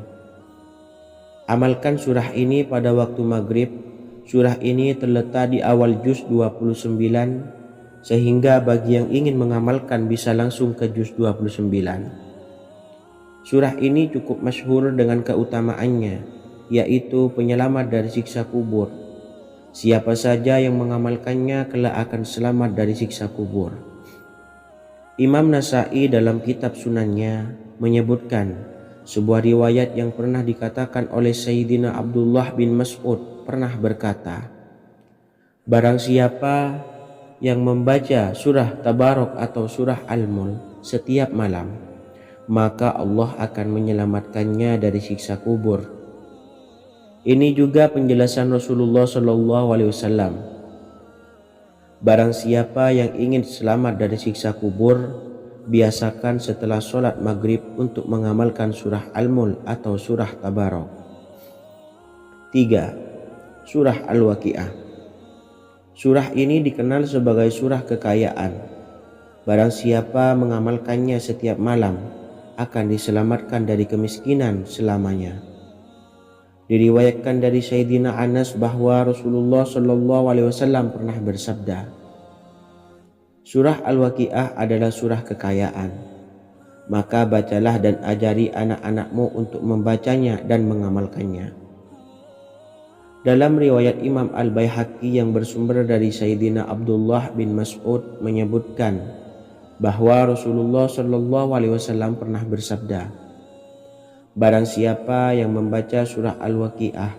Amalkan surah ini pada waktu maghrib. Surah ini terletak di awal juz 29, sehingga bagi yang ingin mengamalkan bisa langsung ke juz 29. Surah ini cukup masyhur dengan keutamaannya, yaitu penyelamat dari siksa kubur. Siapa saja yang mengamalkannya kelak akan selamat dari siksa kubur. Imam Nasa'i dalam kitab Sunannya menyebutkan sebuah riwayat yang pernah dikatakan oleh Sayyidina Abdullah bin Mas'ud pernah berkata, barang siapa yang membaca surah Tabarok atau surah Al-Mulk setiap malam, maka Allah akan menyelamatkannya dari siksa kubur. Ini juga penjelasan Rasulullah Shallallahu Alaihi Wasallam. Barang siapa yang ingin selamat dari siksa kubur, biasakan setelah sholat maghrib untuk mengamalkan surah Al-Mulk atau surah Tabarok. 3. Surah Al-Waqiah. Surah ini dikenal sebagai surah kekayaan. Barang siapa mengamalkannya setiap malam akan diselamatkan dari kemiskinan selamanya. Diriwayatkan dari Sayyidina Anas bahwa Rasulullah Shallallahu Alaihi Wasallam pernah bersabda, surah Al-Waqiah adalah surah kekayaan. Maka bacalah dan ajari anak-anakmu untuk membacanya dan mengamalkannya. Dalam riwayat Imam Al-Baihaqi yang bersumber dari Sayyidina Abdullah bin Mas'ud menyebutkan bahwa Rasulullah Shallallahu Alaihi Wasallam pernah bersabda, barang siapa yang membaca surah Al-Waqiah,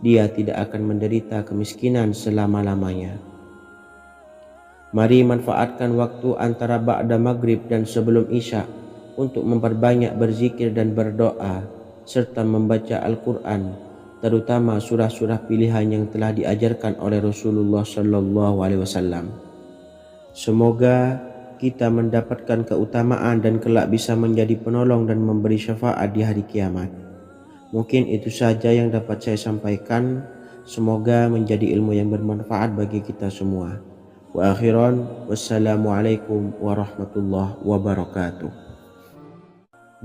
dia tidak akan menderita kemiskinan selama-lamanya. Mari manfaatkan waktu antara ba'da maghrib dan sebelum isya untuk memperbanyak berzikir dan berdoa serta membaca Al-Quran, terutama surah-surah pilihan yang telah diajarkan oleh Rasulullah Sallallahu Alaihi Wasallam. Semoga kita mendapatkan keutamaan dan kelak bisa menjadi penolong dan memberi syafaat di hari kiamat. Mungkin itu saja yang dapat saya sampaikan. Semoga menjadi ilmu yang bermanfaat bagi kita semua. Wa akhiran, wassalamualaikum warahmatullahi wabarakatuh.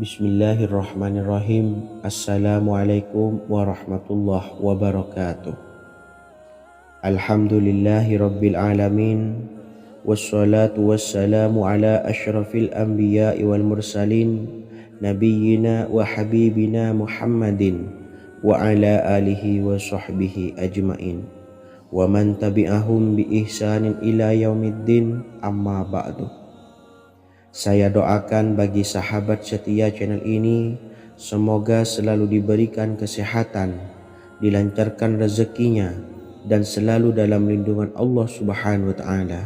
Bismillahirrahmanirrahim. Assalamualaikum warahmatullahi wabarakatuh. Alhamdulillahi rabbil alamin. Wassalatu wassalamu ala ashrafil anbiya'i wal mursalin, nabiyyina wa habibina Muhammadin wa ala alihi wa sahbihi ajmain wa man tabi'ahum bi ihsanin ila yaumiddin, amma ba'du. Saya doakan bagi sahabat setia channel ini, semoga selalu diberikan kesehatan, dilancarkan rezekinya, dan selalu dalam lindungan Allah Subhanahu wa Ta'ala.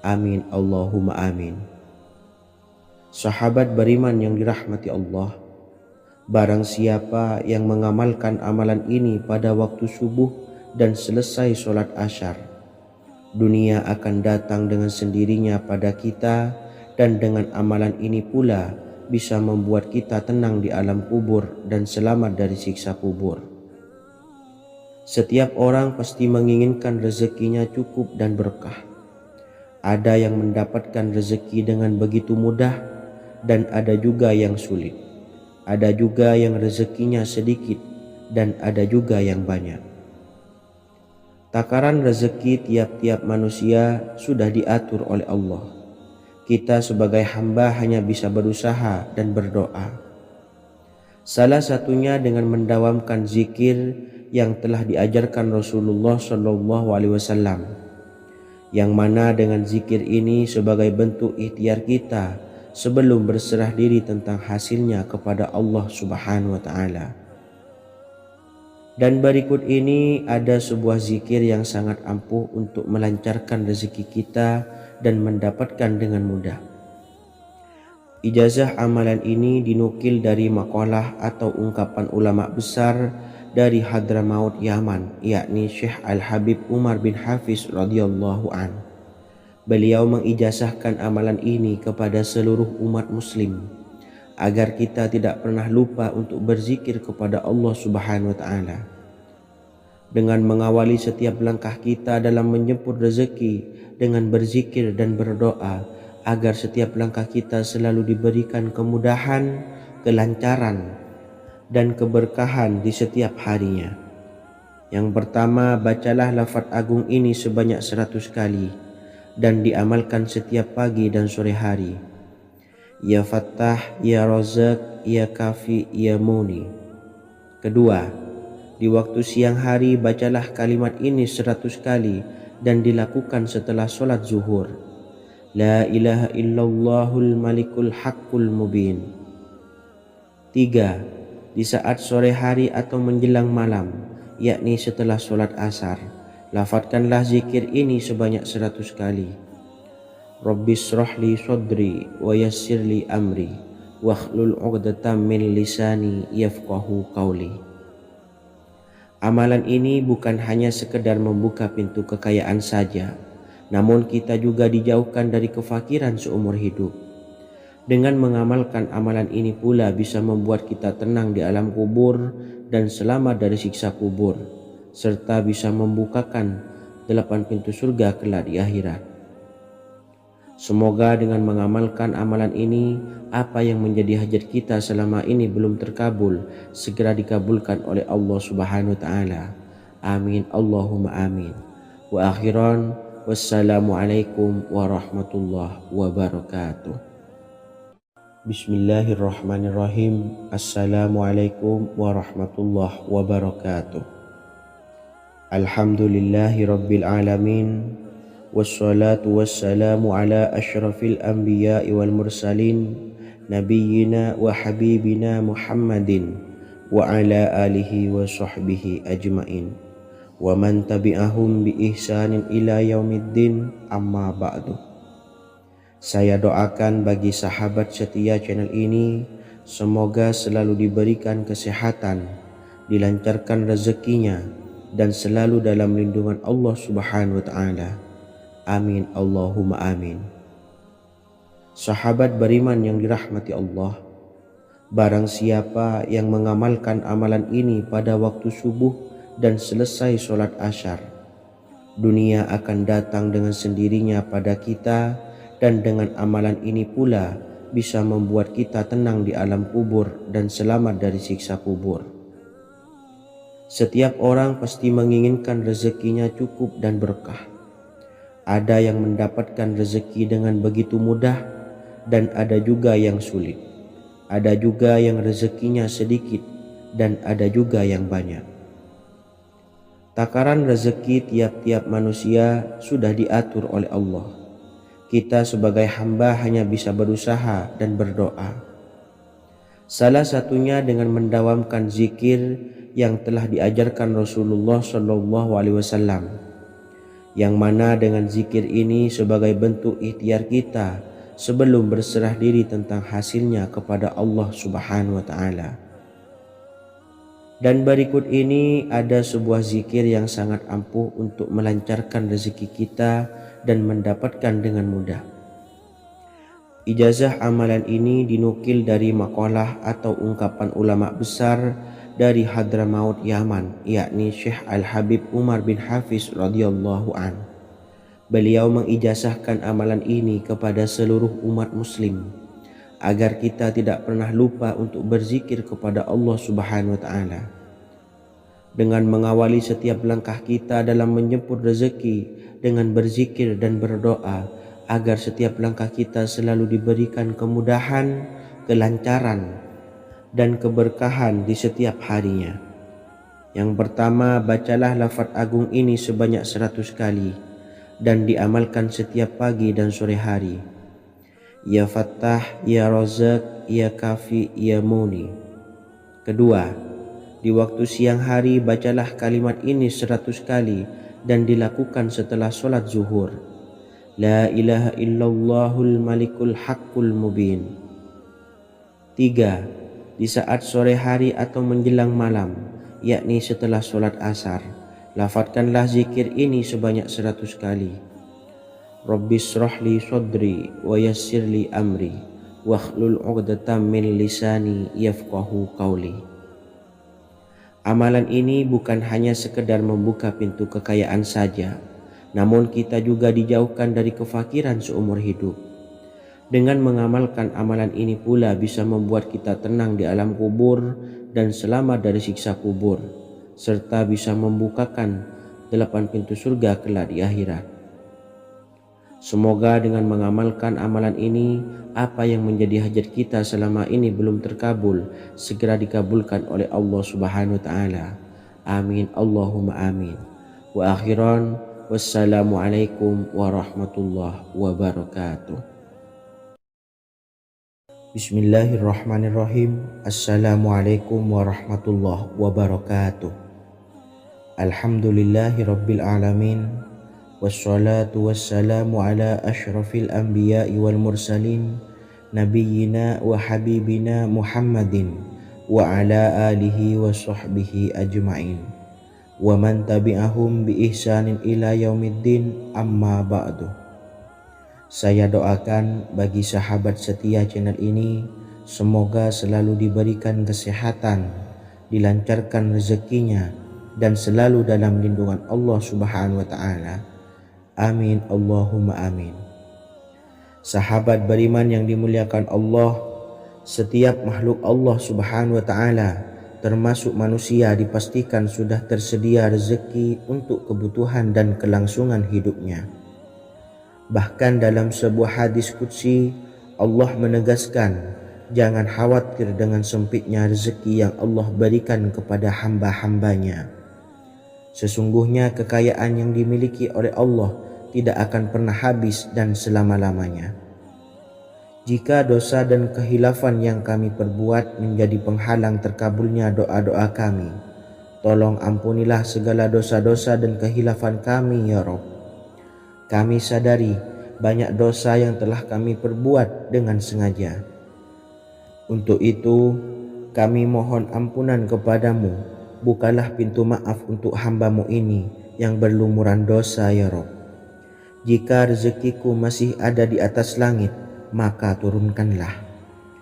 Amin Allahumma amin. Sahabat beriman yang dirahmati Allah, barang siapa yang mengamalkan amalan ini pada waktu subuh dan selesai sholat asyar, dunia akan datang dengan sendirinya pada kita, dan dengan amalan ini pula bisa membuat kita tenang di alam kubur dan selamat dari siksa kubur. Setiap orang pasti menginginkan rezekinya cukup dan berkah. Ada yang mendapatkan rezeki dengan begitu mudah dan ada juga yang sulit. Ada juga yang rezekinya sedikit dan ada juga yang banyak. Takaran rezeki tiap-tiap manusia sudah diatur oleh Allah. Kita sebagai hamba hanya bisa berusaha dan berdoa. Salah satunya dengan mendawamkan zikir yang telah diajarkan Rasulullah Shallallahu Alaihi Wasallam, yang mana dengan zikir ini sebagai bentuk ikhtiar kita sebelum berserah diri tentang hasilnya kepada Allah Subhanahu wa Ta'ala. Dan berikut ini ada sebuah zikir yang sangat ampuh untuk melancarkan rezeki kita dan mendapatkan dengan mudah. Ijazah amalan ini dinukil dari makalah atau ungkapan ulama besar dari Hadramaut Yaman, yakni Syekh Al-Habib Umar bin Hafiz radhiyallahu an. Beliau mengijazahkan amalan ini kepada seluruh umat muslim agar kita tidak pernah lupa untuk berzikir kepada Allah Subhanahu wa Ta'ala. Dengan mengawali setiap langkah kita dalam menjemput rezeki dengan berzikir dan berdoa agar setiap langkah kita selalu diberikan kemudahan, kelancaran, dan keberkahan di setiap harinya. Yang pertama, bacalah lafaz agung ini sebanyak 100 kali dan diamalkan setiap pagi dan sore hari. Ya Fattah, Ya Razak, Ya Kafi, Ya Muni. Kedua, di waktu siang hari bacalah kalimat ini 100 kali dan dilakukan setelah sholat zuhur. La ilaha illallahul malikul haqqul mubin. 3. Di saat sore hari atau menjelang malam, yakni setelah sholat asar, lafadzkanlah zikir ini sebanyak 100 kali. Rabbis shrahli sodri wa yassirli amri wakhlul 'uqdatam min lisani yafqahu qawli. Amalan ini bukan hanya sekedar membuka pintu kekayaan saja, namun kita juga dijauhkan dari kefakiran seumur hidup. Dengan mengamalkan amalan ini pula bisa membuat kita tenang di alam kubur dan selamat dari siksa kubur, serta bisa membukakan 8 pintu surga kelak di akhirat. Semoga dengan mengamalkan amalan ini, apa yang menjadi hajat kita selama ini belum terkabul, segera dikabulkan oleh Allah Subhanahu wa Ta'ala. Amin Allahumma amin. Wa akhiran, wassalamualaikum warahmatullahi wabarakatuh. Bismillahirrahmanirrahim. Assalamualaikum warahmatullahi wabarakatuh. Alhamdulillahi rabbil alamin. Wassalatu wassalamu ala ashrafil anbiya'i wal mursalin, nabiyyina wa habibina Muhammadin wa ala alihi wa sahbihi ajmain wa man tabi'ahum bi ihsanin ila yaumiddin, amma ba'du. Saya doakan bagi sahabat setia channel ini, semoga selalu diberikan kesehatan, dilancarkan rezekinya, dan selalu dalam lindungan Allah Subhanahu wa Ta'ala. Amin Allahumma amin. Sahabat beriman yang dirahmati Allah, barang siapa yang mengamalkan amalan ini pada waktu subuh dan selesai sholat asyar, dunia akan datang dengan sendirinya pada kita, dan dengan amalan ini pula bisa membuat kita tenang di alam kubur dan selamat dari siksa kubur. Setiap orang pasti menginginkan rezekinya cukup dan berkah. Ada yang mendapatkan rezeki dengan begitu mudah, dan ada juga yang sulit. Ada juga yang rezekinya sedikit, dan ada juga yang banyak. Takaran rezeki tiap-tiap manusia sudah diatur oleh Allah. Kita sebagai hamba hanya bisa berusaha dan berdoa. Salah satunya dengan mendawamkan zikir yang telah diajarkan Rasulullah SAW, yang mana dengan zikir ini sebagai bentuk ikhtiar kita sebelum berserah diri tentang hasilnya kepada Allah Subhanahu wa Ta'ala. Dan berikut ini ada sebuah zikir yang sangat ampuh untuk melancarkan rezeki kita dan mendapatkan dengan mudah. Ijazah amalan ini dinukil dari makalah atau ungkapan ulama besar dari Hadramaut Yaman, yakni Syekh Al-Habib Umar bin Hafiz radhiyallahu an. Beliau mengijazahkan amalan ini kepada seluruh umat muslim agar kita tidak pernah lupa untuk berzikir kepada Allah Subhanahu wa Ta'ala. Dengan mengawali setiap langkah kita dalam menjemput rezeki dengan berzikir dan berdoa agar setiap langkah kita selalu diberikan kemudahan, kelancaran, dan keberkahan di setiap harinya. Yang pertama, bacalah lafaz agung ini sebanyak 100 kali dan diamalkan setiap pagi dan sore hari. Ya Fattah, Ya Razak, Ya Kafi, Ya Muni. Kedua, di waktu siang hari bacalah kalimat ini 100 kali dan dilakukan setelah sholat zuhur. La ilaha illallahul malikul haqqul mubin. Tiga, di saat sore hari atau menjelang malam, yakni setelah sholat asar, lafadzkanlah zikir ini sebanyak 100 kali. Rabbishrahli sodri wa yassirli amri wakhlul 'uqdatam min lisani yafqahu qawli. Amalan ini bukan hanya sekedar membuka pintu kekayaan saja, namun kita juga dijauhkan dari kefakiran seumur hidup. Dengan mengamalkan amalan ini pula bisa membuat kita tenang di alam kubur dan selamat dari siksa kubur, serta bisa membukakan 8 pintu surga kelak di akhirat. Semoga dengan mengamalkan amalan ini, apa yang menjadi hajat kita selama ini belum terkabul, segera dikabulkan oleh Allah Subhanahu wa Ta'ala. Amin Allahumma amin. Wa akhiran, wassalamualaikum warahmatullahi wabarakatuh. Bismillahirrahmanirrahim. Assalamualaikum warahmatullahi wabarakatuh. Alhamdulillahi rabbil alamin. Wassalatu wassalamu ala ashrafil anbiya'i wal mursalin, nabiyyina wa habibina Muhammadin wa ala alihi wa sahbihi ajma'in, wa man tabi'ahum bi ihsanin ila yaumiddin, amma ba'du. Saya doakan bagi sahabat setia channel ini, semoga selalu diberikan kesehatan, dilancarkan rezekinya, dan selalu dalam lindungan Allah Subhanahu wa Ta'ala. Amin Allahumma amin. Sahabat beriman yang dimuliakan Allah, setiap makhluk Allah Subhanahu wa Ta'ala termasuk manusia dipastikan sudah tersedia rezeki untuk kebutuhan dan kelangsungan hidupnya. Bahkan dalam sebuah hadis qudsi, Allah menegaskan, jangan khawatir dengan sempitnya rezeki yang Allah berikan kepada hamba-hambanya. Sesungguhnya kekayaan yang dimiliki oleh Allah tidak akan pernah habis dan selama-lamanya. Jika dosa dan kehilafan yang kami perbuat menjadi penghalang terkabulnya doa-doa kami, Tolong ampunilah segala dosa-dosa dan kehilafan kami ya Rabb. Kami sadari banyak dosa yang telah kami perbuat dengan sengaja. Untuk itu kami mohon ampunan kepadamu. Bukalah pintu maaf untuk hamba-Mu ini yang berlumuran dosa ya Rabb. Jika rezekiku masih ada di atas langit, maka turunkanlah.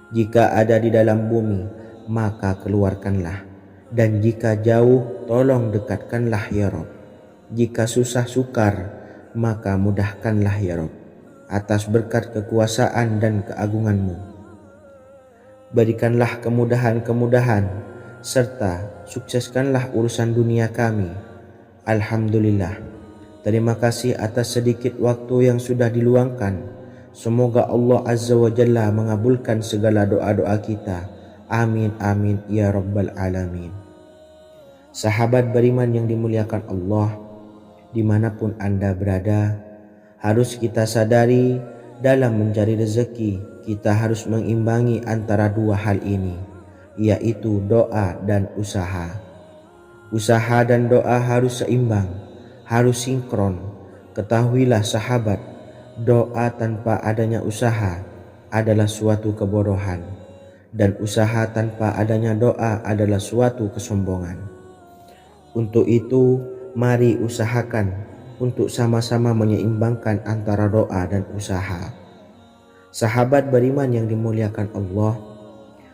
Jika ada di dalam bumi, maka keluarkanlah. Dan jika jauh, tolong dekatkanlah ya Rabb. Jika susah sukar, maka mudahkanlah ya Rabb, atas berkat kekuasaan dan keagungan-Mu. Berikanlah kemudahan-kemudahan, serta sukseskanlah urusan dunia kami. Alhamdulillah. Terima kasih atas sedikit waktu yang sudah diluangkan. Semoga Allah Azza wa Jalla mengabulkan segala doa-doa kita. Amin amin ya rabbal alamin. Sahabat beriman yang dimuliakan Allah, dimanapun Anda berada, harus kita sadari dalam mencari rezeki kita harus mengimbangi antara dua hal ini, yaitu doa dan usaha. Usaha dan doa harus seimbang, harus sinkron. Ketahuilah sahabat, doa tanpa adanya usaha adalah suatu kebodohan, dan usaha tanpa adanya doa adalah suatu kesombongan. Untuk itu, mari usahakan untuk sama-sama menyeimbangkan antara doa dan usaha. Sahabat beriman yang dimuliakan Allah,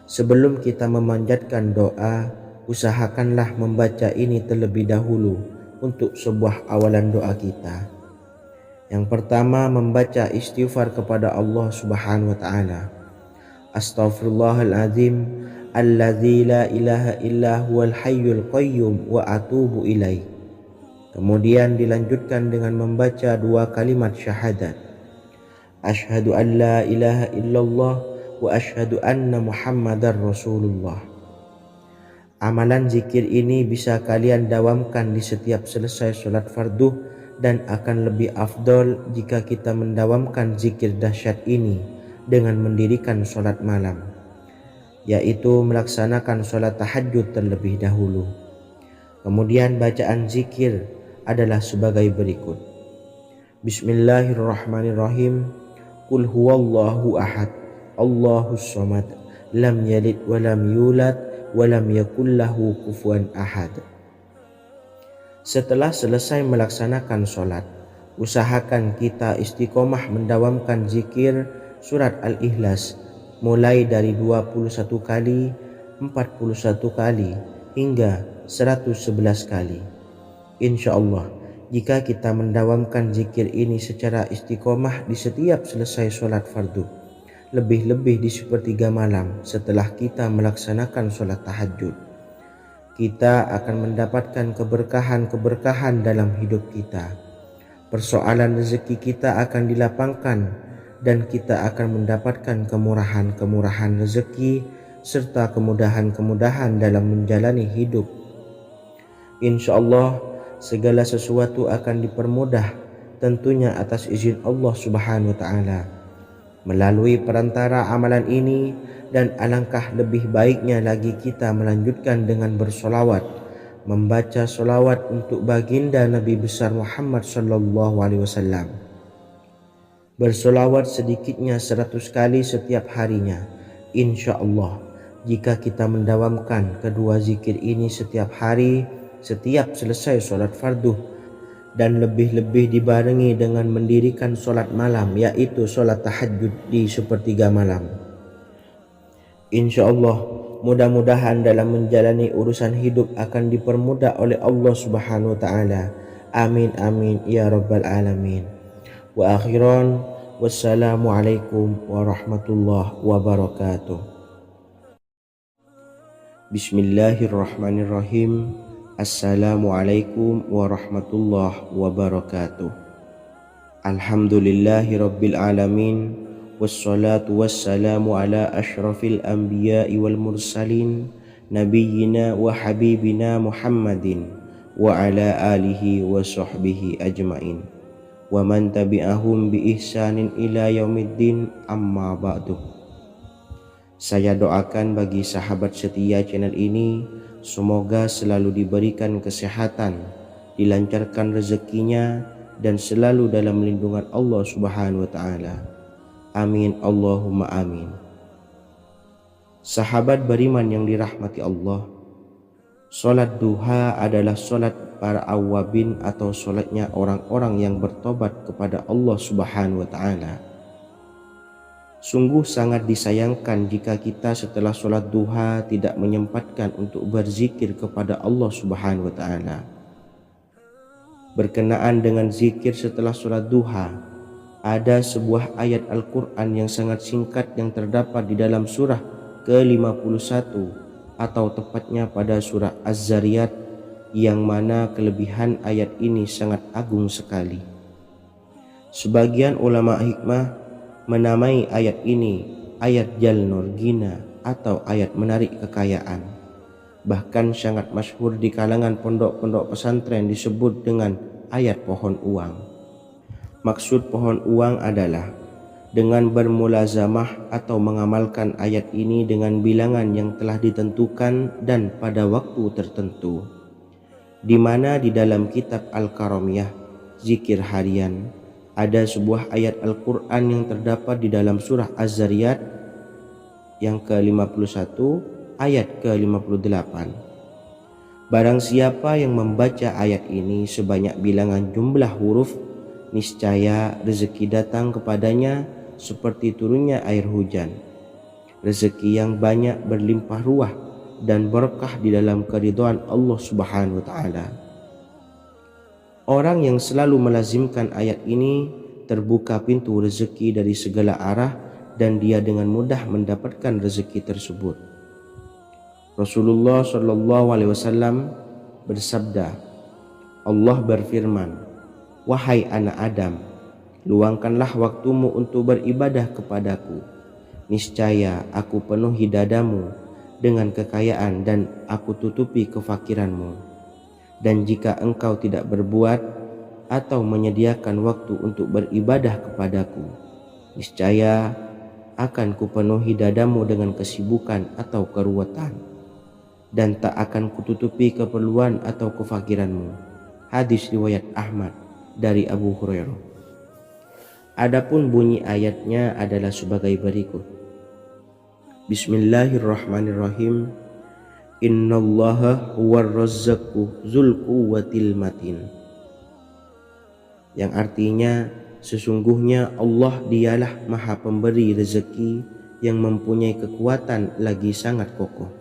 sebelum kita memanjatkan doa, usahakanlah membaca ini terlebih dahulu untuk sebuah awalan doa kita. Yang pertama, membaca istighfar kepada Allah Subhanahu wa taala. Astaghfirullahalazim alladzi la ilaha illa huwal hayyul qayyum wa atubu ilaih. Kemudian dilanjutkan dengan membaca dua kalimat syahadat. Asyhadu an la ilaha illallah wa asyhadu anna Muhammadar Rasulullah. Amalan zikir ini bisa kalian dawamkan di setiap selesai sholat fardu, dan akan lebih afdol jika kita mendawamkan zikir dahsyat ini dengan mendirikan sholat malam, yaitu melaksanakan sholat tahajud terlebih dahulu. Kemudian bacaan zikir adalah sebagai berikut. Bismillahirrahmanirrahim. Qul huwallahu ahad, Allahus samad, lam yalid wa lam yulad wa lam yakul lahu kufuwan ahad. Setelah selesai melaksanakan sholat, usahakan kita istiqomah mendawamkan zikir surat Al-Ikhlas mulai dari 21 kali, 41 kali, hingga 111 kali. Insya Allah, jika kita mendawamkan zikir ini secara istiqomah di setiap selesai sholat fardu, lebih-lebih di sepertiga malam setelah kita melaksanakan sholat tahajud, kita akan mendapatkan keberkahan-keberkahan dalam hidup kita. Persoalan rezeki kita akan dilapangkan, dan kita akan mendapatkan kemurahan-kemurahan rezeki serta kemudahan-kemudahan dalam menjalani hidup. Insya Allah segala sesuatu akan dipermudah, tentunya atas izin Allah Subhanahu wa taala melalui perantara amalan ini. Dan alangkah lebih baiknya lagi kita melanjutkan dengan bersolawat, membaca solawat untuk baginda Nabi besar Muhammad sallallahu alaihi wasallam. Bersolawat sedikitnya 100 kali setiap harinya. Insya Allah, jika kita mendawamkan kedua zikir ini setiap hari, setiap selesai sholat fardu, dan lebih-lebih dibarengi dengan mendirikan sholat malam, yaitu sholat tahajud di sepertiga malam, insya Allah mudah-mudahan dalam menjalani urusan hidup akan dipermudah oleh Allah Subhanahu wa taala. Amin amin ya rabbal alamin. Wa akhiran, wassalamualaikum warahmatullahi wabarakatuh. Bismillahirrahmanirrahim. Assalamualaikum warahmatullahi wabarakatuh. Alhamdulillahi rabbil alamin. Wassalatu wassalamu ala ashrafil anbiya'i wal mursalin, nabiyyina wa habibina Muhammadin wa ala alihi wa sahbihi ajmain, wa man tabi'ahum bi ihsanin ila yaumiddin, amma ba'du. Saya doakan bagi sahabat setia channel ini, semoga selalu diberikan kesehatan, dilancarkan rezekinya, dan selalu dalam lindungan Allah Subhanahu wa Ta'ala. Amin Allahumma amin. Sahabat beriman yang dirahmati Allah, solat duha adalah solat para awabin atau solatnya orang-orang yang bertobat kepada Allah Subhanahu wa Ta'ala. Sungguh sangat disayangkan jika kita setelah solat duha tidak menyempatkan untuk berzikir kepada Allah Subhanahu wa Ta'ala. Berkenaan dengan zikir setelah solat duha, ada sebuah ayat Al-Quran yang sangat singkat yang terdapat di dalam surah ke-51 atau tepatnya pada surah Az-Zariyat, yang mana kelebihan ayat ini sangat agung sekali. Sebagian ulama hikmah menamai ayat ini ayat Jalnur Gina atau ayat menarik kekayaan. Bahkan sangat masyhur di kalangan pondok-pondok pesantren disebut dengan ayat pohon uang. Maksud pohon uang adalah dengan bermulazamah atau mengamalkan ayat ini dengan bilangan yang telah ditentukan dan pada waktu tertentu, di mana di dalam kitab Al-Karamiyah zikir harian ada sebuah ayat Al-Quran yang terdapat di dalam surah Az-Zariyat yang ke-51 ayat ke-58. Barang siapa yang membaca ayat ini sebanyak bilangan jumlah huruf, niscaya rezeki datang kepadanya seperti turunnya air hujan, rezeki yang banyak berlimpah ruah dan berkah di dalam keridhaan Allah Subhanahu wa Ta'ala. Orang yang selalu melazimkan ayat ini terbuka pintu rezeki dari segala arah dan dia dengan mudah mendapatkan rezeki tersebut. Rasulullah SAW bersabda, Allah berfirman, "Wahai anak Adam, luangkanlah waktumu untuk beribadah kepadaku. Niscaya aku penuhi dadamu dengan kekayaan dan aku tutupi kefakiranmu. Dan jika engkau tidak berbuat atau menyediakan waktu untuk beribadah kepadaku, niscaya akan kupenuhi dadamu dengan kesibukan atau keruwetan, dan tak akan kututupi keperluan atau kefakiranmu." Hadis riwayat Ahmad dari Abu Hurairah. Adapun bunyi ayatnya adalah sebagai berikut. Bismillahirrahmanirrahim. Innallaha huwar razzaqu dzul quwwatil matin. Yang artinya, sesungguhnya Allah dialah maha pemberi rezeki yang mempunyai kekuatan lagi sangat kokoh.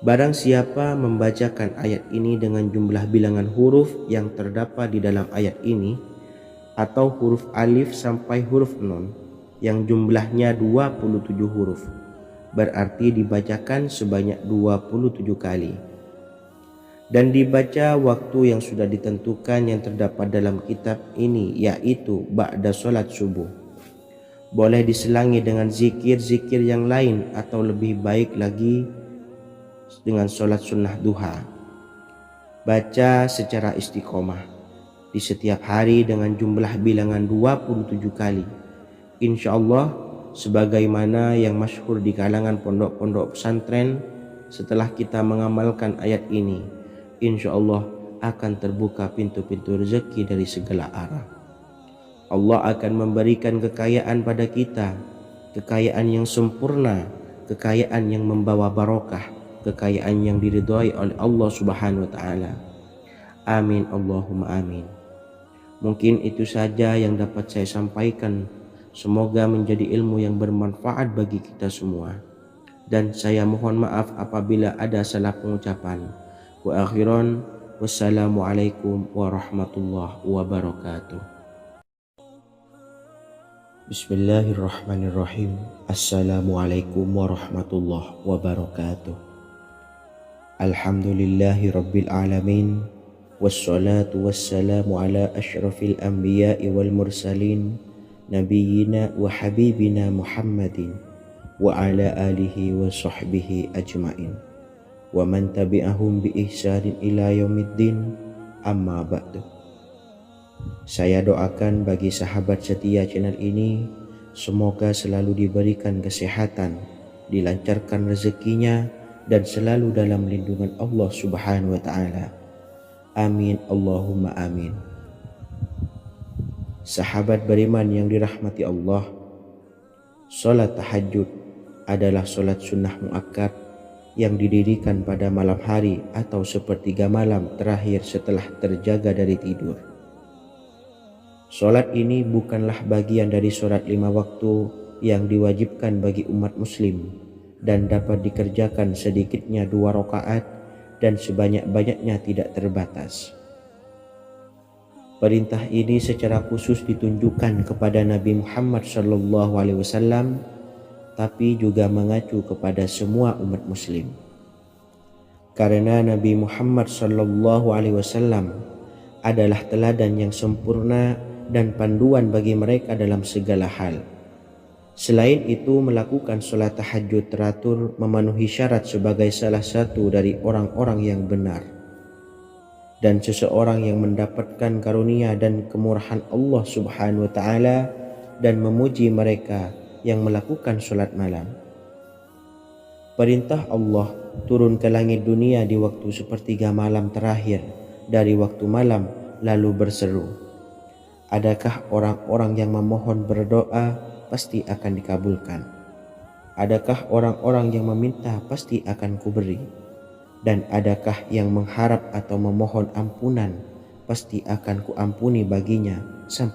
Barang siapa membacakan ayat ini dengan jumlah bilangan huruf yang terdapat di dalam ayat ini, atau huruf alif sampai huruf nun yang jumlahnya 27 huruf, berarti dibacakan sebanyak 27 kali, dan dibaca waktu yang sudah ditentukan yang terdapat dalam kitab ini, yaitu ba'da sholat subuh. Boleh diselangi dengan zikir-zikir yang lain atau lebih baik lagi dengan sholat sunnah duha. Baca secara istiqomah di setiap hari dengan jumlah bilangan 27 kali. Insya Allah, sebagaimana yang masyhur di kalangan pondok-pondok pesantren, setelah kita mengamalkan ayat ini, insya Allah akan terbuka pintu-pintu rezeki dari segala arah. Allah akan memberikan kekayaan pada kita, kekayaan yang sempurna, kekayaan yang membawa barokah, kekayaan yang diridhai oleh Allah Subhanahu wa Ta'ala. Amin Allahumma amin. Mungkin itu saja yang dapat saya sampaikan. Semoga menjadi ilmu yang bermanfaat bagi kita semua. Dan saya mohon maaf apabila ada salah pengucapan. Wa akhiran, wassalamualaikum warahmatullahi wabarakatuh. Bismillahirrahmanirrahim. Assalamualaikum warahmatullahi wabarakatuh. Alhamdulillahi rabbil alamin. Wassalatu wassalamu ala ashrafil anbiya'i wal mursalin, nabiyyina wa habibina Muhammadin wa ala alihi wa sahbihi ajmain wa man tabi'ahum bi ihsanin ila yaumiddin, amma ba'du. Saya doakan bagi sahabat setia channel ini, semoga selalu diberikan kesehatan, dilancarkan rezekinya, dan selalu dalam lindungan Allah Subhanahu wa Ta'ala. Amin Allahumma amin. Sahabat beriman yang dirahmati Allah, sholat tahajud adalah sholat sunnah muakkad yang didirikan pada malam hari atau sepertiga malam terakhir setelah terjaga dari tidur. Sholat ini bukanlah bagian dari sholat 5 waktu yang diwajibkan bagi umat muslim dan dapat dikerjakan sedikitnya 2 rakaat dan sebanyak-banyaknya tidak terbatas. Perintah ini secara khusus ditunjukkan kepada Nabi Muhammad SAW, tapi juga mengacu kepada semua umat muslim. Karena Nabi Muhammad SAW adalah teladan yang sempurna dan panduan bagi mereka dalam segala hal. Selain itu, melakukan sholat tahajud teratur memenuhi syarat sebagai salah satu dari orang-orang yang benar. Dan seseorang yang mendapatkan karunia dan kemurahan Allah Subhanahu wa Ta'ala dan memuji mereka yang melakukan sholat malam. Perintah Allah turun ke langit dunia di waktu sepertiga malam terakhir dari waktu malam lalu berseru, adakah orang-orang yang memohon berdoa pasti akan dikabulkan? Adakah orang-orang yang meminta pasti akan kuberi? Dan adakah yang mengharap atau memohon ampunan pasti akan kuampuni baginya sampai